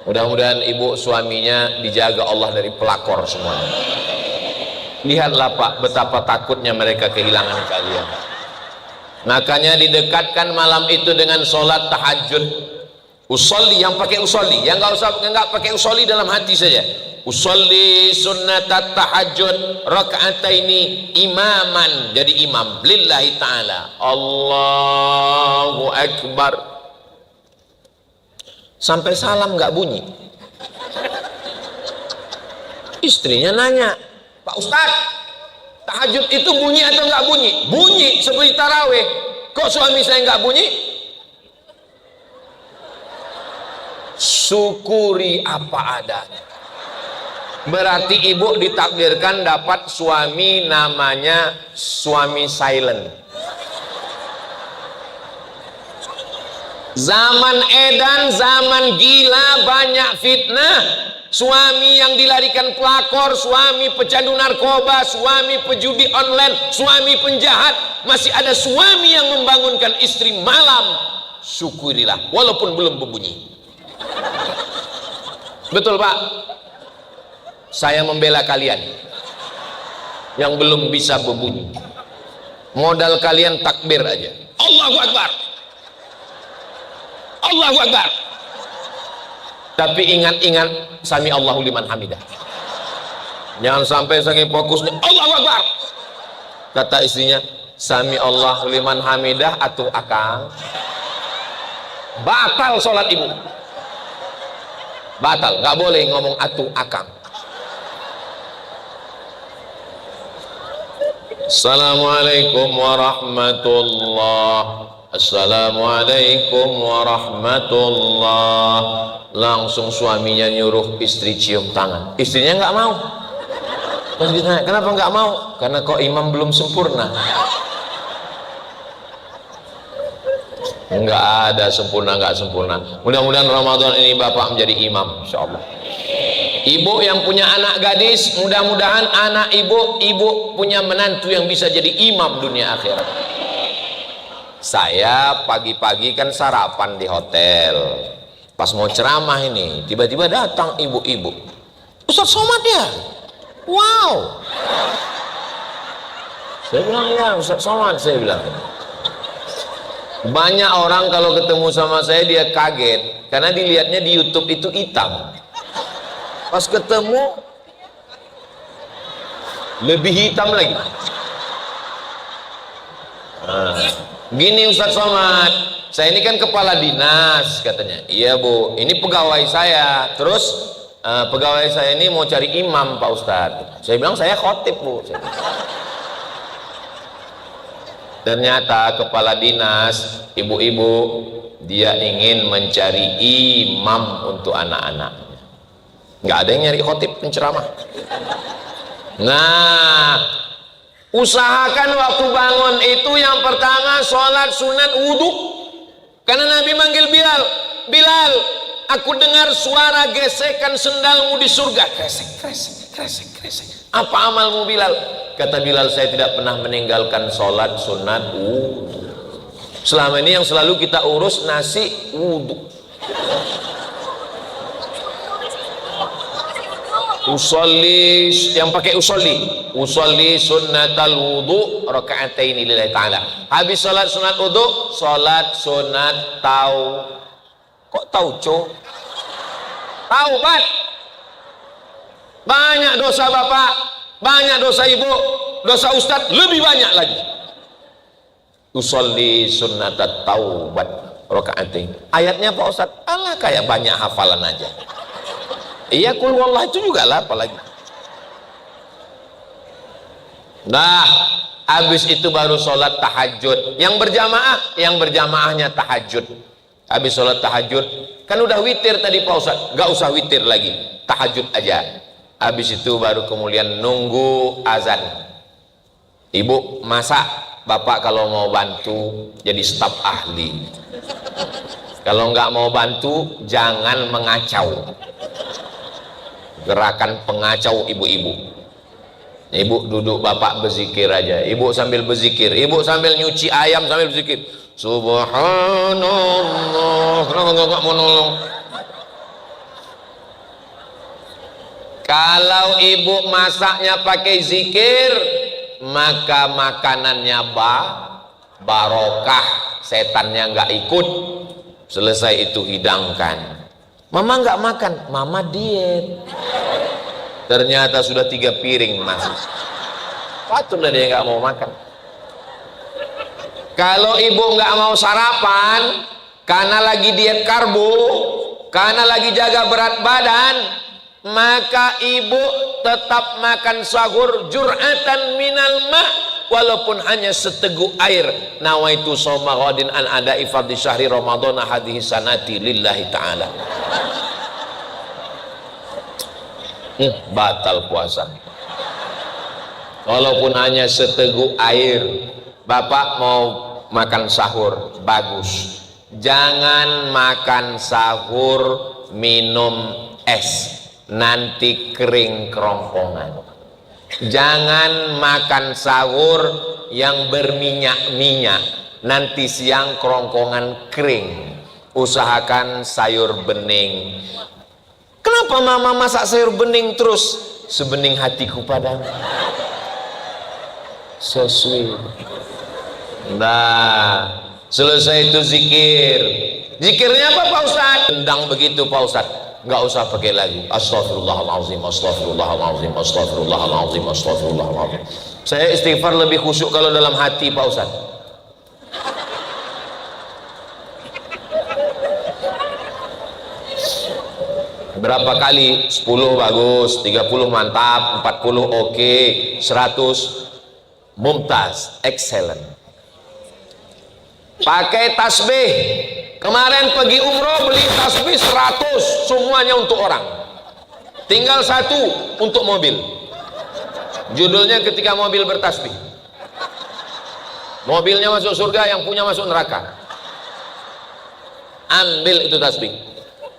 Mudah-mudahan ibu suaminya dijaga Allah dari pelakor semua. Lihatlah Pak, betapa takutnya mereka kehilangan kalian. Makanya didekatkan malam itu dengan sholat tahajud. Usolli, yang pakai usolli, yang nggak pakai usolli dalam hati saja. Usolli sunnatat tahajud raka'ataini imaman, jadi imam lillahi ta'ala. Allahu Akbar. Sampai salam nggak bunyi. Istrinya nanya, Pak Ustadz, tahajud itu bunyi atau nggak bunyi? Bunyi seperti tarawih. Kok suami saya nggak bunyi? Syukuri apa adanya. Berarti ibu ditakdirkan dapat suami namanya suami silent. Zaman edan, zaman gila, banyak fitnah. suami yang dilarikan pelakor, suami pecandu narkoba, suami pejudi online, suami penjahat, masih ada suami yang membangunkan istri malam, syukurilah walaupun belum berbunyi. Betul Pak? Saya membela kalian yang belum bisa berbunyi. Modal kalian takbir aja, Allahu Akbar, Allahu Akbar. Tapi ingat-ingat sami Allahu liman hamidah. Jangan sampai saking fokusnya Allahu Akbar, kata istrinya sami Allah liman hamidah atuh akang, batal sholat ibu, batal, nggak boleh ngomong atuh akang. Assalamualaikum warahmatullahi. Assalamualaikum warahmatullahi. Langsung suaminya nyuruh istri cium tangan, istrinya nggak mau. Terus ditanya kenapa nggak mau, karena kok imam belum sempurna. Nggak ada sempurna nggak sempurna. Mudah-mudahan Ramadan ini bapak menjadi imam, insyaallah. Ibu yang punya anak gadis, mudah-mudahan anak ibu punya menantu yang bisa jadi imam dunia akhirat. Saya pagi-pagi kan sarapan di hotel, pas mau ceramah ini tiba-tiba datang ibu-ibu, Ustadz Somad ya, wow. Saya bilang ya Ustadz Somad, saya bilang. Banyak orang kalau ketemu sama saya dia kaget karena dilihatnya di YouTube itu hitam, pas ketemu lebih hitam lagi. Gini Ustadz Somad, saya ini kan kepala dinas katanya. Iya Bu, ini pegawai saya. Terus pegawai saya ini mau cari imam Pak Ustadz. Saya bilang saya khotib Bu. Ternyata kepala dinas, ibu-ibu, dia ingin mencari imam untuk anak-anak. Nggak ada yang nyari khotib penceramah. Nah, usahakan waktu bangun itu yang pertama sholat sunat wudhu, karena Nabi manggil Bilal, Bilal, aku dengar suara gesekan sendalmu di surga. Kresek, kresek, kresek, kresek. Apa amalmu Bilal? Kata Bilal, saya tidak pernah meninggalkan sholat sunat wudhu. Selama ini yang selalu kita urus nasi wudhu. Usolli, yang pakai usolli sunnatal wudu raka'ataini lillahi ta'ala. Habis salat sunat wudu, salat sunat kok tauco? Taubat. Banyak dosa bapak, banyak dosa ibu, dosa ustadz lebih banyak lagi. Usolli sunnatat taubat raka'atain. Ayatnya Pak Ustadz, alah kayak banyak hafalan aja. Iya, kul wallah itu juga lah apalagi. Nah, habis itu baru sholat tahajud. Yang berjamaahnya tahajud. Habis sholat tahajud, kan udah witir tadi Pak Ustadz, nggak usah witir lagi, tahajud aja. Habis itu baru kemudian nunggu azan. Ibu masak, bapak kalau mau bantu jadi staf ahli. Kalau nggak mau bantu, jangan mengacau. Gerakan pengacau ibu-ibu. Ibu duduk, bapak berzikir aja. Ibu sambil berzikir, ibu sambil nyuci ayam sambil berzikir. Subhanallah. Kenapa nggak mau nolong? Kalau ibu masaknya pakai zikir, maka makanannya barokah, setannya nggak ikut. Selesai itu hidangkan. Mama nggak makan, mama diet. Ternyata sudah 3 piring masih. Patutlah dia nggak mau makan. Kalau ibu nggak mau sarapan karena lagi diet karbo, karena lagi jaga berat badan, maka ibu tetap makan sahur jur'atan minal ma', walaupun hanya seteguk air. Nawaitu shauma ghadin an ada'i fardhi syahri ramadhan hadhihi sanati lillahi ta'ala. Batal puasa walaupun hanya seteguk air. Bapak mau makan sahur, bagus. Jangan makan sahur minum es. nanti kering kerongkongan. Jangan makan sahur yang berminyak-minyak, nanti siang kerongkongan kering. Usahakan sayur bening. Kenapa mama masak sayur bening terus? Sebening hatiku padamu. So sweet. Nah, selesai itu zikir. Zikirnya apa Pak Ustaz? Tendang begitu Pak Ustaz. Nggak usah pakai lagi. Astagfirullahaladzim, astagfirullahaladzim, astagfirullahaladzim, astagfirullahaladzim. Saya istighfar lebih khusyuk kalau dalam hati Pak Ustaz. Berapa kali? 10 bagus, 30 mantap, 40 oke, 100 mumtaz, excellent. Pakai tasbih. Kemarin pergi umroh beli tasbih 100, semuanya untuk orang. Tinggal 1 untuk mobil. Judulnya ketika mobil bertasbih. Mobilnya masuk surga, yang punya masuk neraka. Ambil itu tasbih.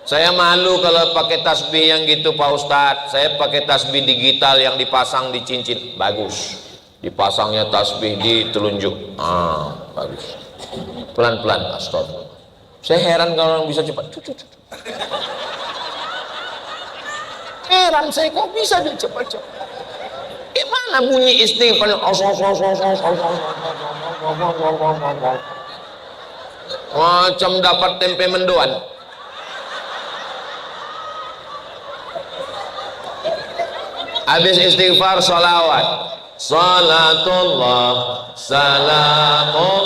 Saya malu kalau pakai tasbih yang gitu Pak Ustadz. Saya pakai tasbih digital yang dipasang di cincin. Bagus. Dipasangnya tasbih di telunjuk. Bagus. Pelan-pelan. Astagfirullah. Saya heran kalau orang bisa cepat. Heran saya kok bisa dia cepat-cepat. Gimana bunyi istighfar? Macam dapat tempe mendoan. Habis istighfar salawat. Salatullah, salamullah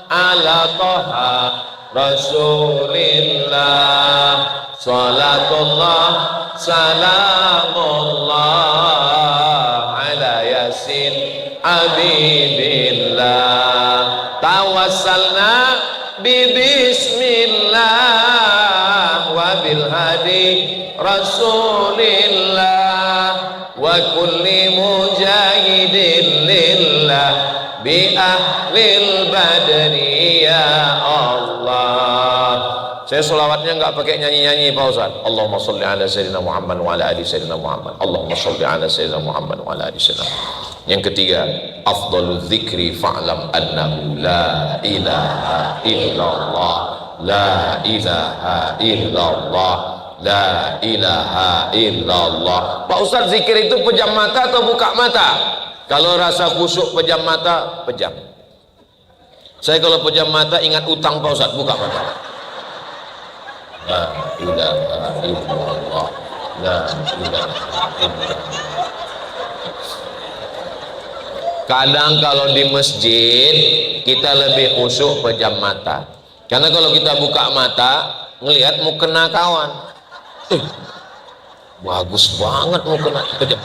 ala toha rasulillah. Salatullah, salamullah ala yasin habibillah. Tawassalna bi bismillah wa bil hadi rasulillah wa kulli mujahidin lillah bi ahlil badri ya Allah. Saya sholawatnya nggak pakai nyanyi-nyanyi Pak Ustaz. Allahumma sholli ala sayyidina Muhammad wa ala ali sayyidina Muhammad. Allahumma sholli ala sayyidina Muhammad wa ala ali sayyidina Muhammad. Yang ketiga, afdalu dzikri fa'lam annahu la ilaha illallah, la ilaha illallah, la ilaha illallah. Pak Ustaz, zikir itu pejam mata atau buka mata? Kalau rasa khusyuk pejam mata, pejam. Saya kalau pejam mata ingat utang Pak Ustaz, buka mata. La ilaha illallah, la ilaha illallah. Kadang kalau di masjid kita lebih khusyuk pejam mata, karena kalau kita buka mata ngelihat mau kena kawan, bagus banget mau kena pejam.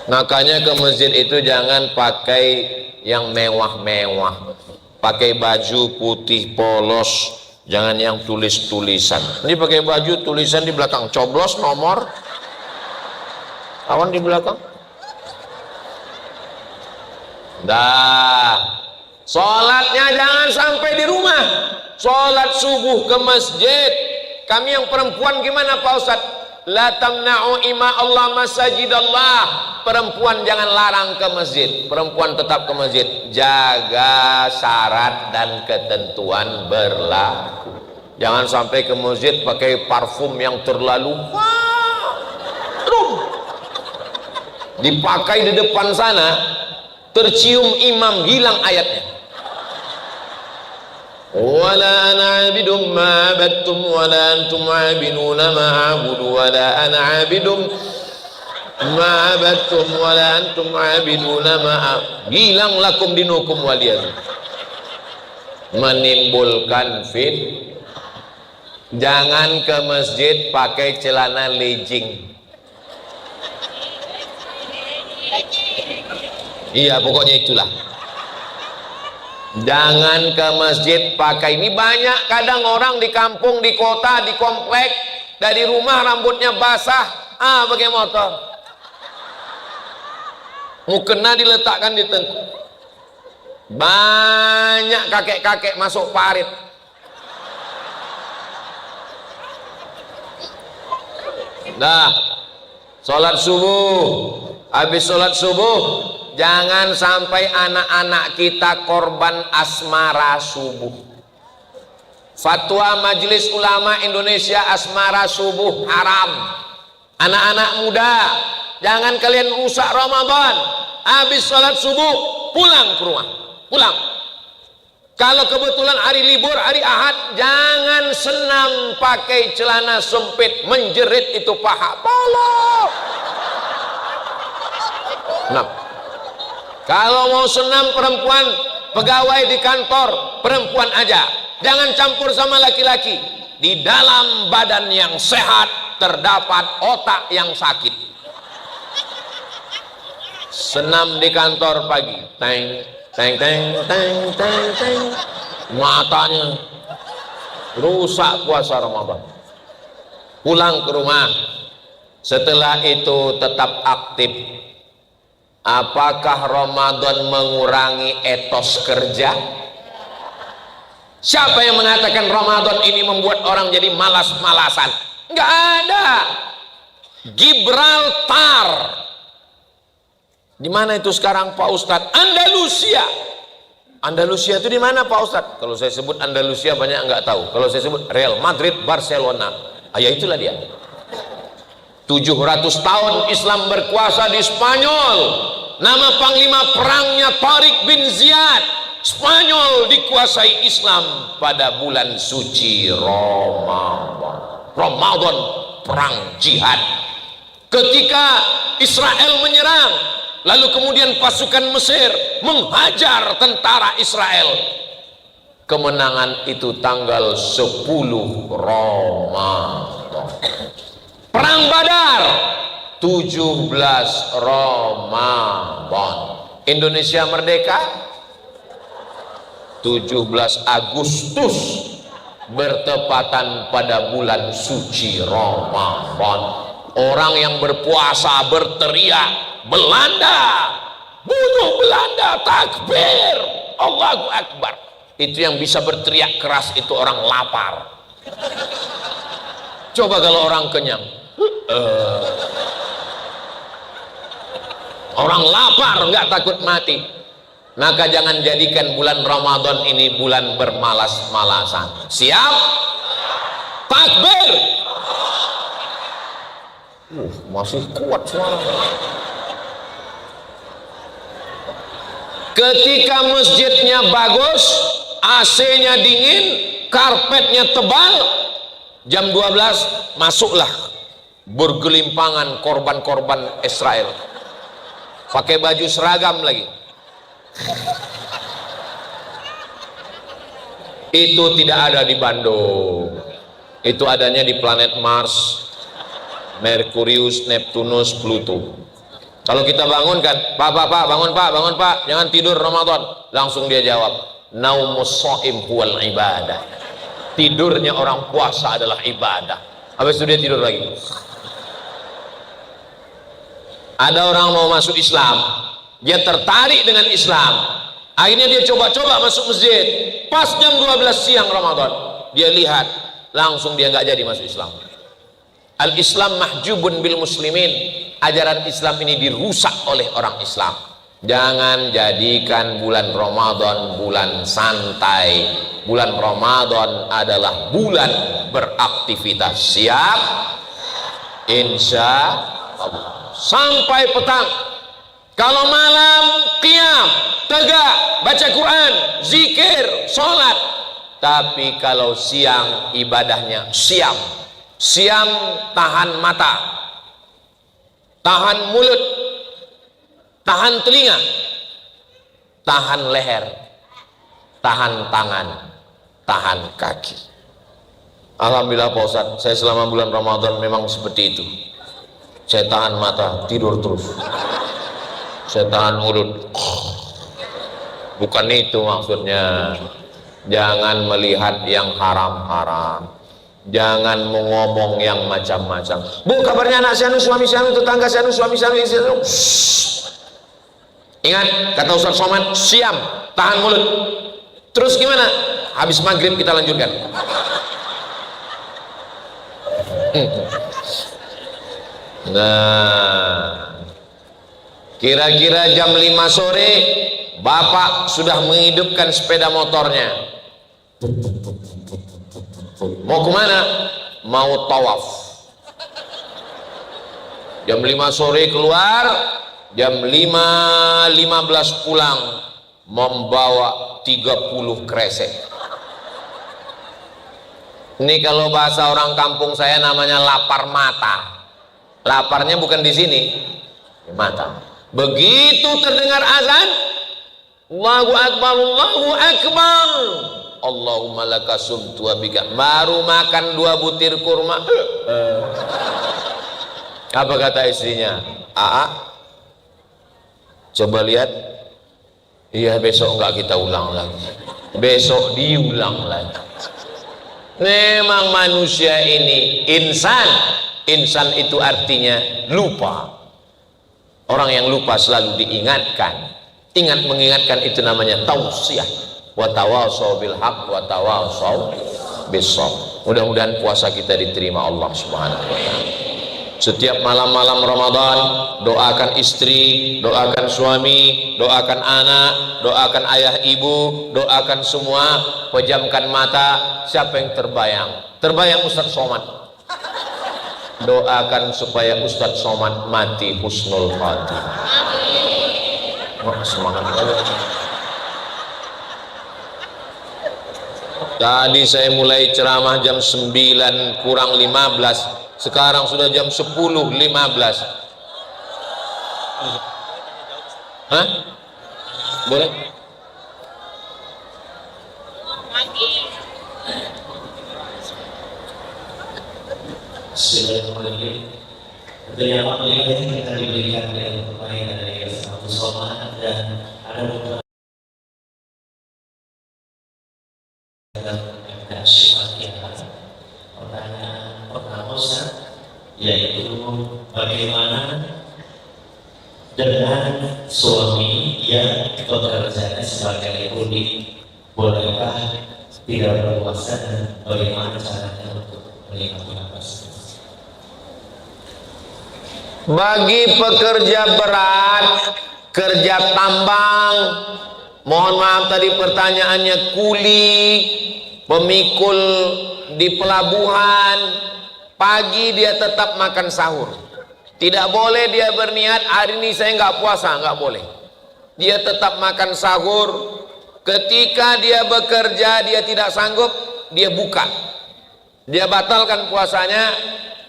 Makanya ke masjid itu jangan pakai yang mewah-mewah, pakai baju putih polos, jangan yang tulis-tulisan. Ini pakai baju tulisan di belakang, coblos nomor kawan di belakang. Dah, sholatnya jangan sampai di rumah. Sholat subuh ke masjid. Kami yang perempuan gimana Pak Ustadz? La tamna'u ima Allah masajidallah. Perempuan jangan larang ke masjid. Perempuan tetap ke masjid. Jaga syarat dan ketentuan berlaku. Jangan sampai ke masjid pakai parfum yang terlalu dipakai di depan sana. Tercium imam, hilang ayatnya. Wala ana abidum ma abattum wala antum abiduna ma a'budu wala ana abidum ma abattum wala antum abiduna ma hilang lakum dinukum waliyah. Menimbulkan jangan ke masjid pakai celana legging. Iya, pokoknya itulah. Jangan ke masjid pakai ini. Banyak kadang orang di kampung, di kota, di komplek, dari rumah rambutnya basah, pakai motor. Mukena diletakkan di tengkuk. Banyak kakek-kakek masuk parit. Nah, sholat subuh. Habis sholat subuh, jangan sampai anak-anak kita korban asmara subuh. Fatwa Majelis Ulama Indonesia, asmara subuh haram. Anak-anak muda, jangan kalian rusak Ramadan. Habis sholat subuh, pulang ke rumah. Pulang. Kalau kebetulan hari libur, hari Ahad, jangan senam pakai celana sempit, menjerit itu paha. Tolong. Nah, kalau mau senam perempuan, pegawai di kantor, perempuan aja. Jangan campur sama laki-laki. Di dalam badan yang sehat terdapat otak yang sakit. Senam di kantor pagi, teng teng teng teng teng teng, matanya rusak puasa Ramadan. Pulang ke rumah, setelah itu tetap aktif. Apakah Ramadan mengurangi etos kerja? Siapa yang mengatakan Ramadan ini membuat orang jadi malas-malasan? Nggak ada. Gibraltar, di mana itu sekarang Pak Ustadz? Andalusia. Andalusia itu di mana Pak Ustadz? Kalau saya sebut Andalusia banyak nggak tahu. Kalau saya sebut Real Madrid, Barcelona, ya itulah dia. 700 tahun Islam berkuasa di Spanyol. Nama panglima perangnya Tariq bin Ziyad. Spanyol dikuasai Islam pada bulan suci Ramadan. Ramadan, perang jihad. Ketika Israel menyerang, lalu kemudian pasukan Mesir menghajar tentara Israel. Kemenangan itu tanggal 10 Ramadan. Perang Badar 17 Ramadan. Indonesia merdeka 17 Agustus, bertepatan pada bulan suci Ramadan. Orang yang berpuasa berteriak, Belanda, bunuh Belanda, takbir, Allahu Akbar. Itu yang bisa berteriak keras itu orang lapar. Coba kalau orang kenyang, orang lapar nggak takut mati. Maka jangan jadikan bulan Ramadan ini bulan bermalas-malasan. Siap? Takbir. Masih kuat suara. Ketika masjidnya bagus, AC-nya dingin, karpetnya tebal, jam 12 masuklah bergelimpangan korban-korban Israel. Pakai baju seragam lagi. Itu tidak ada di Bandung. Itu adanya di planet Mars, Merkurius, Neptunus, Pluto. Kalau kita bangun kan, Pak, bangun Pak, jangan tidur Ramadan. Langsung dia jawab, naumus shaim huwal ibadah. Tidurnya orang puasa adalah ibadah. Habis itu dia tidur lagi. Ada orang mau masuk Islam, dia tertarik dengan Islam, akhirnya dia coba-coba masuk masjid. Pas jam 12 siang Ramadan, dia lihat, langsung dia nggak jadi masuk Islam. Al-Islam mahjubun bil muslimin. Ajaran Islam ini dirusak oleh orang Islam. Jangan jadikan bulan Ramadan bulan santai. Bulan Ramadan adalah bulan beraktivitas. Siap? Insya Allah. Sampai petang. Kalau malam qiyam, tegak, baca Quran, zikir, sholat. Tapi kalau siang ibadahnya siam. Siam tahan mata, tahan mulut, tahan telinga, tahan leher, tahan tangan, tahan kaki. Alhamdulillah Pak Ustadz, saya selama bulan Ramadan memang seperti itu. Saya tahan mata, tidur terus. Saya tahan mulut. Bukan itu maksudnya. Jangan melihat yang haram-haram. Jangan mengomong yang macam-macam. Bu, kabarnya anak saya suami saya tetangga saya suami saya istri saya. Ingat kata Ustaz Somad, siam, tahan mulut. Terus gimana? Habis maghrib kita lanjutkan. Nah, kira-kira jam 5 sore bapak sudah menghidupkan sepeda motornya. Mau kemana? Mau tawaf. Jam 5 sore keluar, jam 5.15 pulang, membawa 30 kresek. Ini kalau bahasa orang kampung saya namanya lapar mata. Laparnya bukan di sini, di mata. Begitu terdengar azan, Allahu Akbar, Allahu Akbar, Allahumma laka sumtu wa bika, baru makan 2 butir kurma. Apa kata istrinya? Coba lihat. Iya, besok enggak kita ulang lagi. Besok diulang lagi. Memang manusia ini insan. Insan itu artinya lupa. Orang yang lupa selalu diingatkan. Ingat mengingatkan itu namanya tausiah. Wa tawasau bil haq wa tawasau bis sabr. Mudah-mudahan puasa kita diterima Allah Subhanahu wa taala. Setiap malam-malam Ramadan, doakan istri, doakan suami, doakan anak, doakan ayah ibu, doakan semua. Pejamkan mata. Siapa yang terbayang? Terbayang Ustadz Somad. Doakan supaya Ustadz Somad mati husnul khatimah. Semangat sekali. Tadi saya mulai ceramah jam 9 kurang 15. Sekarang sudah jam 10.15. Hah? Boleh? Bismillahirrahmanirrahim. Tentunya Pak Mulia kita diberikan dari pemain dari Satu Somad dan ada beberapa sifatnya. Pertanyaan pertama Ustaz, yaitu bagaimana dengan suami yang pekerjaannya sebagai kulit, bolehkah tidak berpuasa dan bagaimana caranya untuk menikmati nafas? Bagi pekerja berat, kerja tambang, mohon maaf tadi pertanyaannya kuli, pemikul di pelabuhan, pagi dia tetap makan sahur. Tidak boleh dia berniat hari ini saya nggak puasa, nggak boleh. Dia tetap makan sahur. Ketika dia bekerja dia tidak sanggup, dia buka. Dia batalkan puasanya,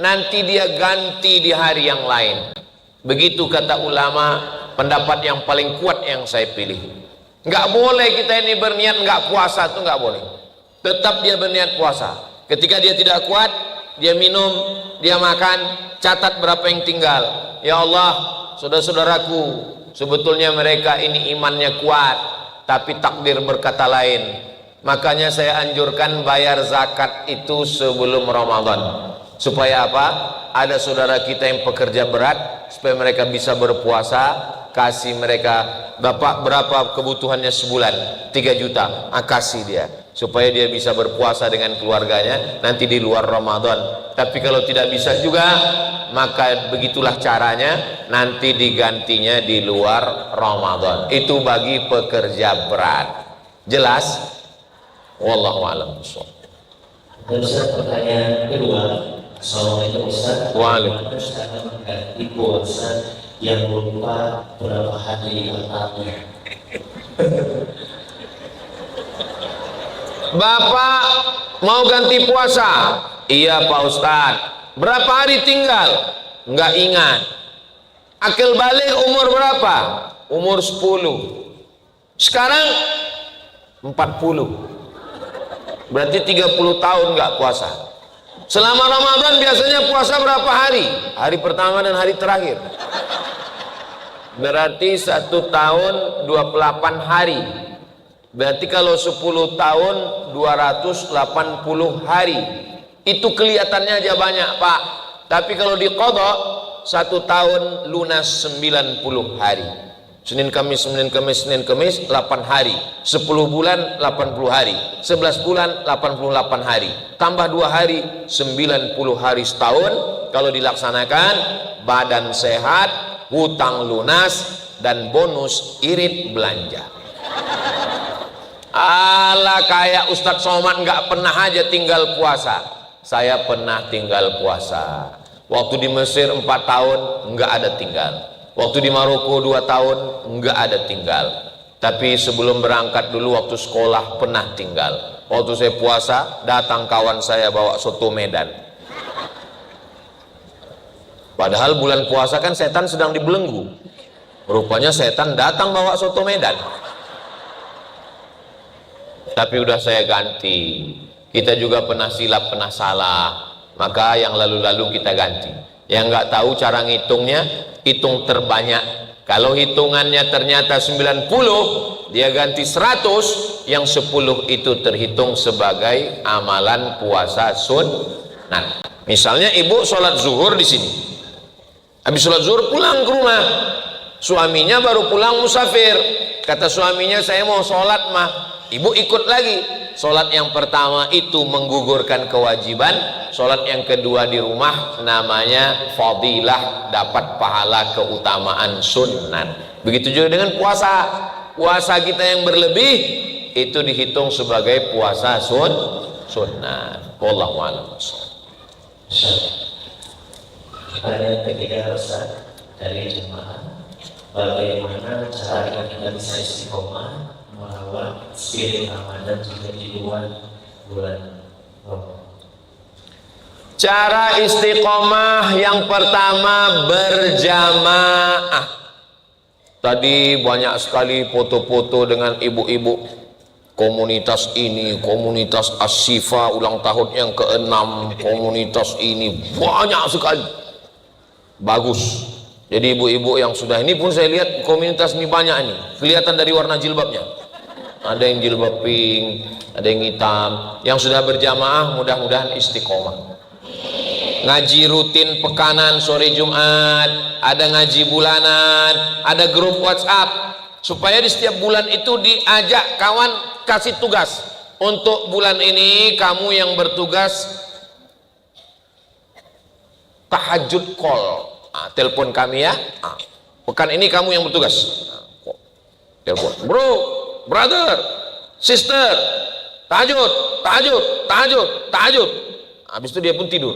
nanti dia ganti di hari yang lain. Begitu kata ulama, pendapat yang paling kuat yang saya pilih. Nggak boleh kita ini berniat nggak puasa, itu nggak boleh. Tetap dia berniat puasa. Ketika dia tidak kuat, dia minum, dia makan, catat berapa yang tinggal. Ya Allah, saudara-saudaraku, sebetulnya mereka ini imannya kuat, tapi takdir berkata lain. Makanya saya anjurkan bayar zakat itu sebelum Ramadan. Supaya apa? Ada saudara kita yang pekerja berat, supaya mereka bisa berpuasa. Kasih mereka, Bapak berapa kebutuhannya sebulan? 3 juta, kasih dia, supaya dia bisa berpuasa dengan keluarganya nanti di luar Ramadan. Tapi kalau tidak bisa juga, maka begitulah caranya, nanti digantinya di luar Ramadan. Itu bagi pekerja berat. Jelas? Wallahu a'lam bishawab. Dan Ustaz, pertanyaan kedua, Assalamualaikum Ustaz. Waalaikumsalam. Ustaz mengganti puasa yang lupa berapa hari pertama. Bapak mau ganti puasa? Iya Pak Ustadz. Berapa hari tinggal? Nggak ingat. Akil balik umur berapa? Umur 10. Sekarang 40. Berarti 30 tahun nggak puasa. Selama Ramadan biasanya puasa berapa hari? Hari pertama dan hari terakhir. Berarti 1 tahun 28 hari. Berarti kalau 10 tahun 280 hari. Itu kelihatannya aja banyak Pak. Tapi kalau diqadha 1 tahun lunas 90 hari. Senin Kamis, Senin Kamis, Senin Kamis 8 hari. 10 bulan 80 hari. 11 bulan 88 hari. Tambah 2 hari 90 hari setahun. Kalau dilaksanakan, badan sehat, hutang lunas, dan bonus irit belanja. Ala kayak Ustadz Somad nggak pernah aja tinggal puasa. Saya pernah tinggal puasa. Waktu di Mesir 4 tahun nggak ada tinggal. Waktu di Maroko 2 tahun nggak ada tinggal. Tapi sebelum berangkat dulu waktu sekolah pernah tinggal. Waktu saya puasa datang kawan saya bawa soto Medan. Padahal bulan puasa kan setan sedang dibelenggu. Rupanya setan datang bawa soto Medan. Tapi udah saya ganti. Kita juga pernah silap, pernah salah. Maka yang lalu-lalu kita ganti. Yang nggak tahu cara ngitungnya, hitung terbanyak. Kalau hitungannya ternyata 90, dia ganti 100, yang 10 itu terhitung sebagai amalan puasa sunnah. Misalnya ibu sholat zuhur di sini. Habis sholat zuhur pulang ke rumah. Suaminya baru pulang musafir. Kata suaminya, saya mau sholat mah. Ibu ikut lagi. Sholat yang pertama itu menggugurkan kewajiban. Sholat yang kedua di rumah namanya fadilah, dapat pahala keutamaan sunnah. Begitu juga dengan puasa. Puasa kita yang berlebih itu dihitung sebagai puasa sunnah. Wallahu a'lam. Pertanyaan ketiga Ustaz dari jemaah, bagaimana cara kita bisa istiqomah melawan spirit Ramadan juga di luar bulan Ramadan? Cara istiqomah yang pertama berjamaah. Tadi banyak sekali foto-foto dengan ibu-ibu komunitas ini, komunitas Asyifa ulang tahun yang ke-6, komunitas ini banyak sekali. Bagus. Jadi ibu-ibu yang sudah ini pun saya lihat komunitas ini banyak ini. Kelihatan dari warna jilbabnya. Ada yang jilbab pink, ada yang hitam. Yang sudah berjamaah mudah-mudahan istiqomah. Ngaji rutin pekanan sore Jumat, ada ngaji bulanan, ada grup WhatsApp, supaya di setiap bulan itu diajak kawan, kasih tugas. Untuk bulan ini kamu yang bertugas tahajud call. Telepon kami ya. Pekan ini kamu yang bertugas. Telepon. Bro, brother, sister, tahajud, tahajud, tahajud, tahajud. Habis itu dia pun tidur.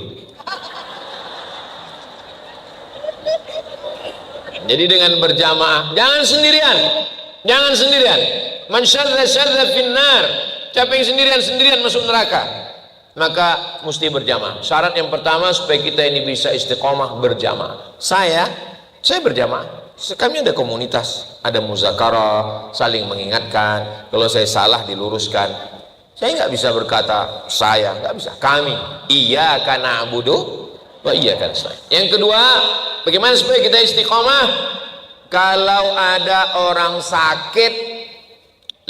Jadi dengan berjamaah, jangan sendirian, jangan sendirian. Man syadza syadza finnar. Siapa yang sendirian masuk neraka. Maka mesti berjamaah. Syarat yang pertama supaya kita ini bisa istiqomah berjamaah. Saya berjamaah. Kami ada komunitas, ada muzakarah, saling mengingatkan. Kalau saya salah diluruskan. Saya nggak bisa berkata saya, nggak bisa. Kami, iyyaka na'budu wa iyyaka nasta'in. Yang kedua, bagaimana supaya kita istiqomah? Kalau ada orang sakit,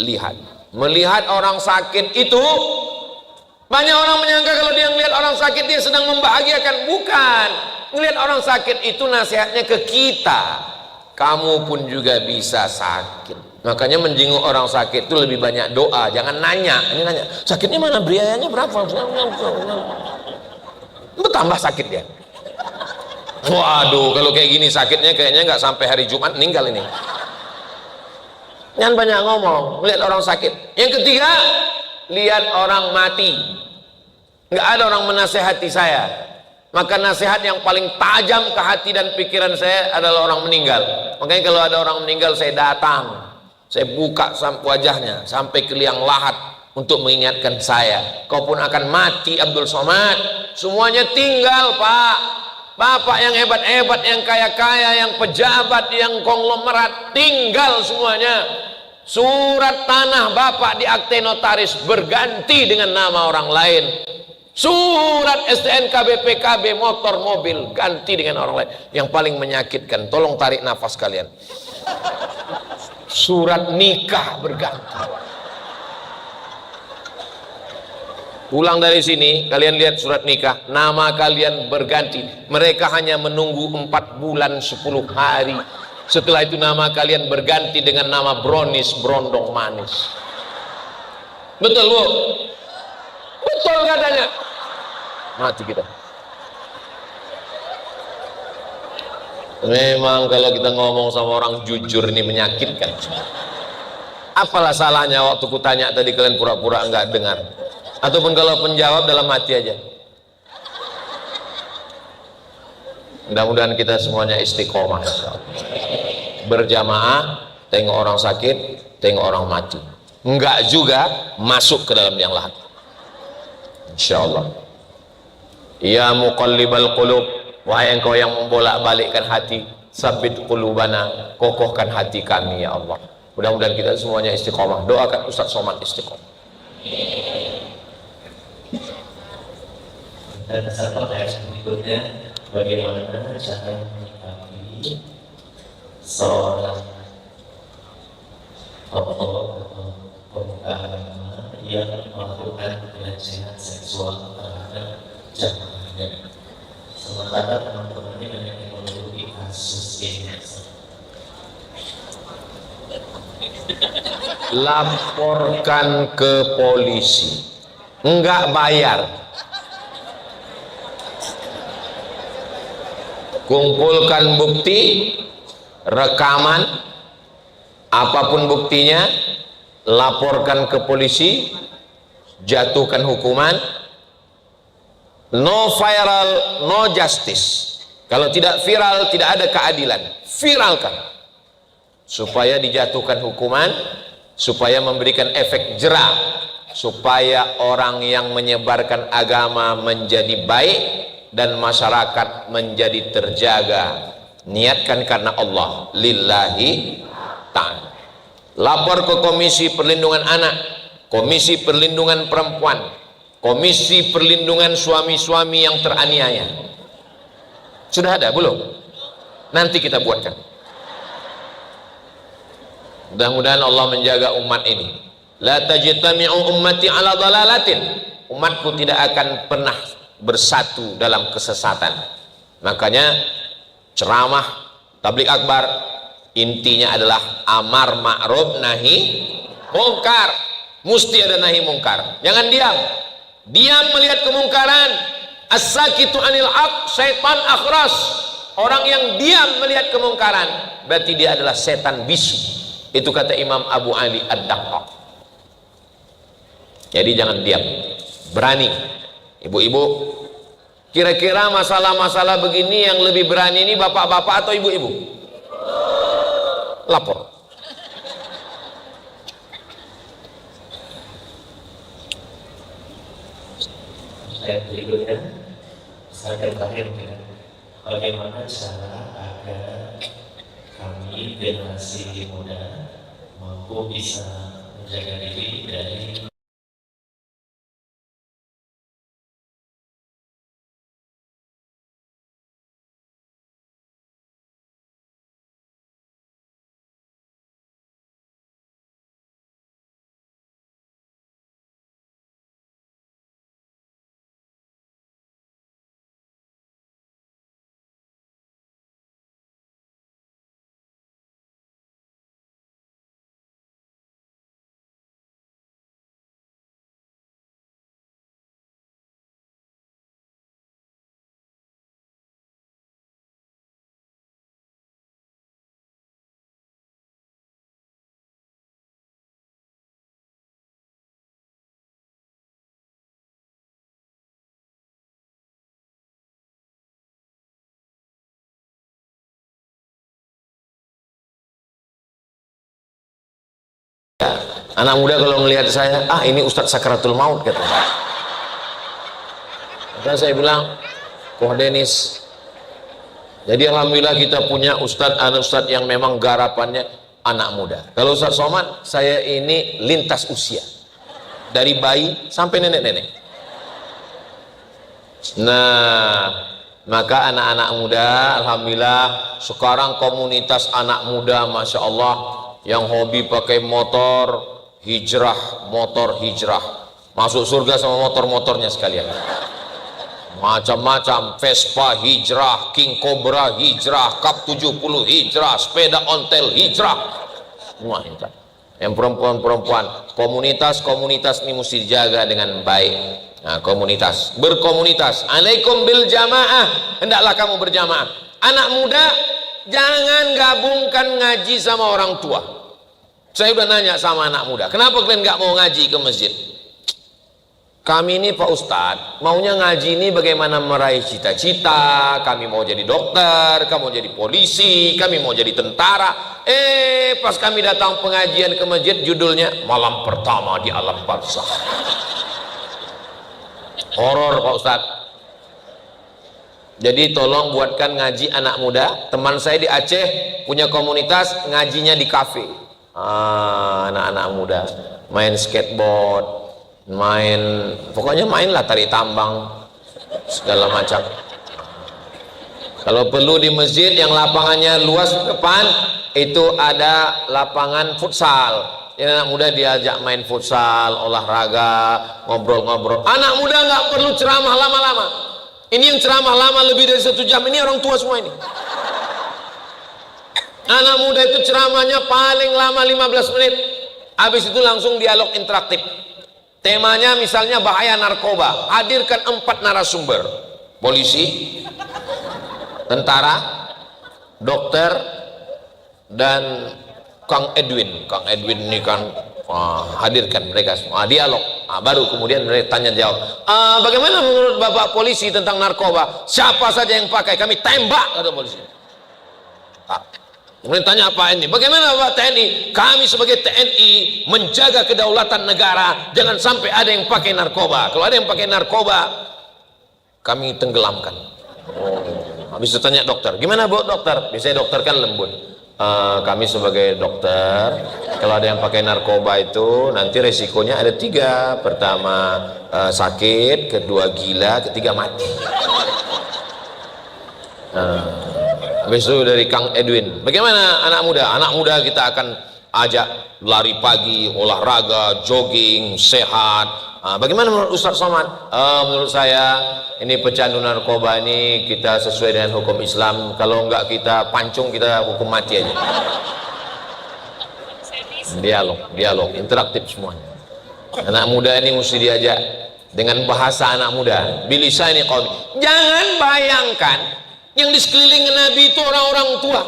lihat. Melihat orang sakit itu, banyak orang menyangka kalau dia melihat orang sakit dia sedang membahagiakan. Bukan. Melihat orang sakit itu nasihatnya ke kita. Kamu pun juga bisa sakit. Makanya menjenguk orang sakit itu lebih banyak doa. Jangan nanya. Ini nanya, sakitnya mana, biayanya berapa? Bertambah sakit dia. Waduh, kalau kayak gini sakitnya kayaknya nggak sampai hari Jumat meninggal ini. Jangan banyak ngomong. Melihat orang sakit. Yang ketiga, lihat orang mati. Nggak ada orang menasehati saya. Maka nasihat yang paling tajam ke hati dan pikiran saya adalah orang meninggal. Makanya kalau ada orang meninggal saya datang, saya buka wajahnya sampai ke liang lahat untuk mengingatkan saya. Kau pun akan mati Abdul Somad. Semuanya tinggal Pak. Bapak yang hebat-hebat, yang kaya-kaya, yang pejabat, yang konglomerat, tinggal semuanya. Surat tanah Bapak di akte notaris berganti dengan nama orang lain. Surat STNK BPKB motor mobil ganti dengan orang lain. Yang paling menyakitkan, tolong tarik nafas kalian. Surat nikah berganti. Pulang dari sini, kalian lihat surat nikah, nama kalian berganti. Mereka hanya menunggu 4 bulan 10 hari. Setelah itu nama kalian berganti dengan nama Brownies Brondong Manis. Betul Bu? Betul katanya. Mati kita. Memang kalau kita ngomong sama orang jujur ini menyakitkan. Apalah salahnya waktu kutanya tadi kalian pura-pura enggak dengar? Ataupun kalau penjawab dalam hati aja. Mudah-mudahan kita semuanya istiqomah. Berjamaah, tengok orang sakit, tengok orang mati. Enggak juga masuk ke dalam yang lahat. Insyaallah. Ya muqallibal qulub, wahai engkau yang membolak-balikkan hati, sabit qulubana, kokohkan hati kami ya Allah. Mudah-mudahan kita semuanya istiqomah. Doakan Ustaz Somad istiqomah. Dan satu ayat berikutnya, bagaimana cara menyikapi seorang tokoh atau pemuka agama yang melakukan pelecehan seksual terhadap jamaahnya, sementara teman-temannya banyak yang menduduki kasus ini. Laporkan ke polisi, enggak bayar. Kumpulkan bukti, rekaman, apapun buktinya, laporkan ke polisi, jatuhkan hukuman. No viral, no justice. Kalau tidak viral, tidak ada keadilan. Viralkan supaya dijatuhkan hukuman, supaya memberikan efek jera, supaya orang yang menyebarkan agama menjadi baik dan masyarakat menjadi terjaga. Niatkan karena Allah, lillahi ta'ala. Lapor ke Komisi Perlindungan Anak, Komisi Perlindungan Perempuan, Komisi Perlindungan Suami-suami yang teraniaya. Sudah ada belum? Nanti kita buatkan. Mudah-mudahan Allah menjaga umat ini. La tajtami'u ummati ala dhalalatin. Umatku tidak akan pernah bersatu dalam kesesatan. Makanya ceramah tabligh akbar intinya adalah amar ma'ruf nahi mungkar. Mesti ada nahi mungkar. Jangan diam. Diam melihat kemungkaran. As-sakitu anil haq syaitan akhras. Orang yang diam melihat kemungkaran berarti dia adalah setan bisu. Itu kata Imam Abu Ali Ad-Daqqaq. Jadi jangan diam, berani. Ibu-ibu, kira-kira masalah-masalah begini yang lebih berani ini bapak-bapak atau ibu-ibu? Lapor. Ayat berikutnya, saya terakhir, bagaimana cara agar kami generasi muda mampu bisa menjaga diri dari anak muda kalau melihat saya, ini Ustadz Sakratul Maut katanya. Maka saya bilang, Koh Denis. Jadi alhamdulillah kita punya ustadz yang memang garapannya anak muda. Kalau Ustadz Somad, saya ini lintas usia. Dari bayi sampai nenek-nenek. Nah, maka anak-anak muda, alhamdulillah sekarang komunitas anak muda, Masya Allah, yang hobi pakai motor hijrah, masuk surga sama motor-motornya sekalian. macam-macam, Vespa hijrah, King Cobra hijrah, Cup 70 hijrah, sepeda ontel hijrah, semua hijrah. Yang perempuan-perempuan, komunitas ini mesti dijaga dengan baik. Nah, komunitas, berkomunitas, alaikum bil jamaah, hendaklah kamu berjamaah. Anak muda jangan gabungkan ngaji sama orang tua. Saya udah nanya sama anak muda, kenapa kalian nggak mau ngaji ke masjid? Kami ini Pak Ustadz maunya ngaji ini bagaimana meraih cita-cita, kami mau jadi dokter, kami mau jadi polisi, kami mau jadi tentara. Pas kami datang pengajian ke masjid, judulnya malam pertama di alam barzakh. Horor Pak Ustadz. Jadi tolong buatkan ngaji anak muda. Teman saya di Aceh punya komunitas ngajinya di kafe. Anak-anak muda main skateboard, pokoknya mainlah tarik tambang segala macam. Kalau perlu di masjid yang lapangannya luas depan itu ada lapangan futsal. Jadi anak muda diajak main futsal, olahraga, ngobrol-ngobrol. Anak muda nggak perlu ceramah lama-lama. Ini yang ceramah lama lebih dari 1 jam, ini orang tua semua ini. Anak muda itu ceramahnya paling lama 15 menit. Habis itu langsung dialog interaktif. Temanya misalnya bahaya narkoba, hadirkan 4 narasumber, polisi, tentara, dokter, dan Kang Edwin ini kan hadirkan mereka semua, dialog. Baru kemudian mereka tanya jawab. Bagaimana menurut Bapak polisi tentang narkoba? Siapa saja yang pakai kami tembak, kata polisi. Kemudian tanya apa ini? Bagaimana Bapak TNI? Kami sebagai TNI menjaga kedaulatan negara, jangan sampai ada yang pakai narkoba. Kalau ada yang pakai narkoba, kami tenggelamkan. Habis itu tanya dokter, gimana Bu dokter? Biasanya dokter kan lembut. Kami sebagai dokter, kalau ada yang pakai narkoba itu nanti resikonya ada 3. Pertama sakit, kedua gila, ketiga mati. Habis itu dari Kang Edwin, bagaimana anak muda? Anak muda kita akan ajak lari pagi, olahraga, jogging, sehat. Bagaimana menurut Ustaz Somad? Menurut saya ini pecandu narkoba ini kita sesuai dengan hukum Islam. Kalau enggak kita pancung, kita hukum mati aja. Dialog, interaktif semuanya. Anak muda ini mesti diajak dengan bahasa anak muda. Bilisani qaumi. Jangan bayangkan yang di sekeliling Nabi itu orang-orang tua.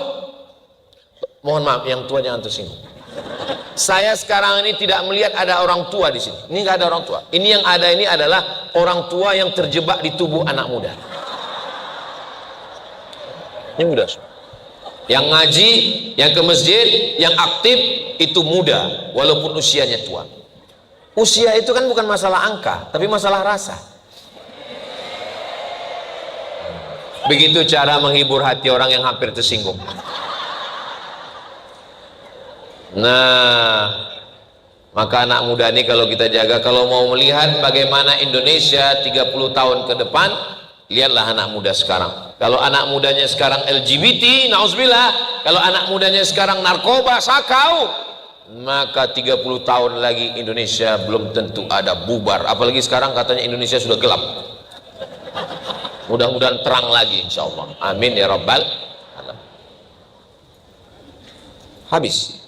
Mohon maaf, yang tua jangan tersinggung. Saya sekarang ini tidak melihat ada orang tua di sini. Ini nggak ada orang tua. Ini yang ada ini adalah orang tua yang terjebak di tubuh anak muda. Ini muda semua. Yang ngaji, yang ke masjid, yang aktif itu muda, walaupun usianya tua. Usia itu kan bukan masalah angka, tapi masalah rasa. Begitu cara menghibur hati orang yang hampir tersinggung. Nah, maka anak muda ini kalau kita jaga, kalau mau melihat bagaimana Indonesia 30 tahun ke depan, lihatlah anak muda sekarang. Kalau anak mudanya sekarang LGBT, nauzubillah, kalau anak mudanya sekarang narkoba, sakau, maka 30 tahun lagi Indonesia belum tentu ada, bubar. Apalagi sekarang katanya Indonesia sudah gelap. Mudah-mudahan terang lagi insyaallah. Amin ya rabbal alamin. Habis.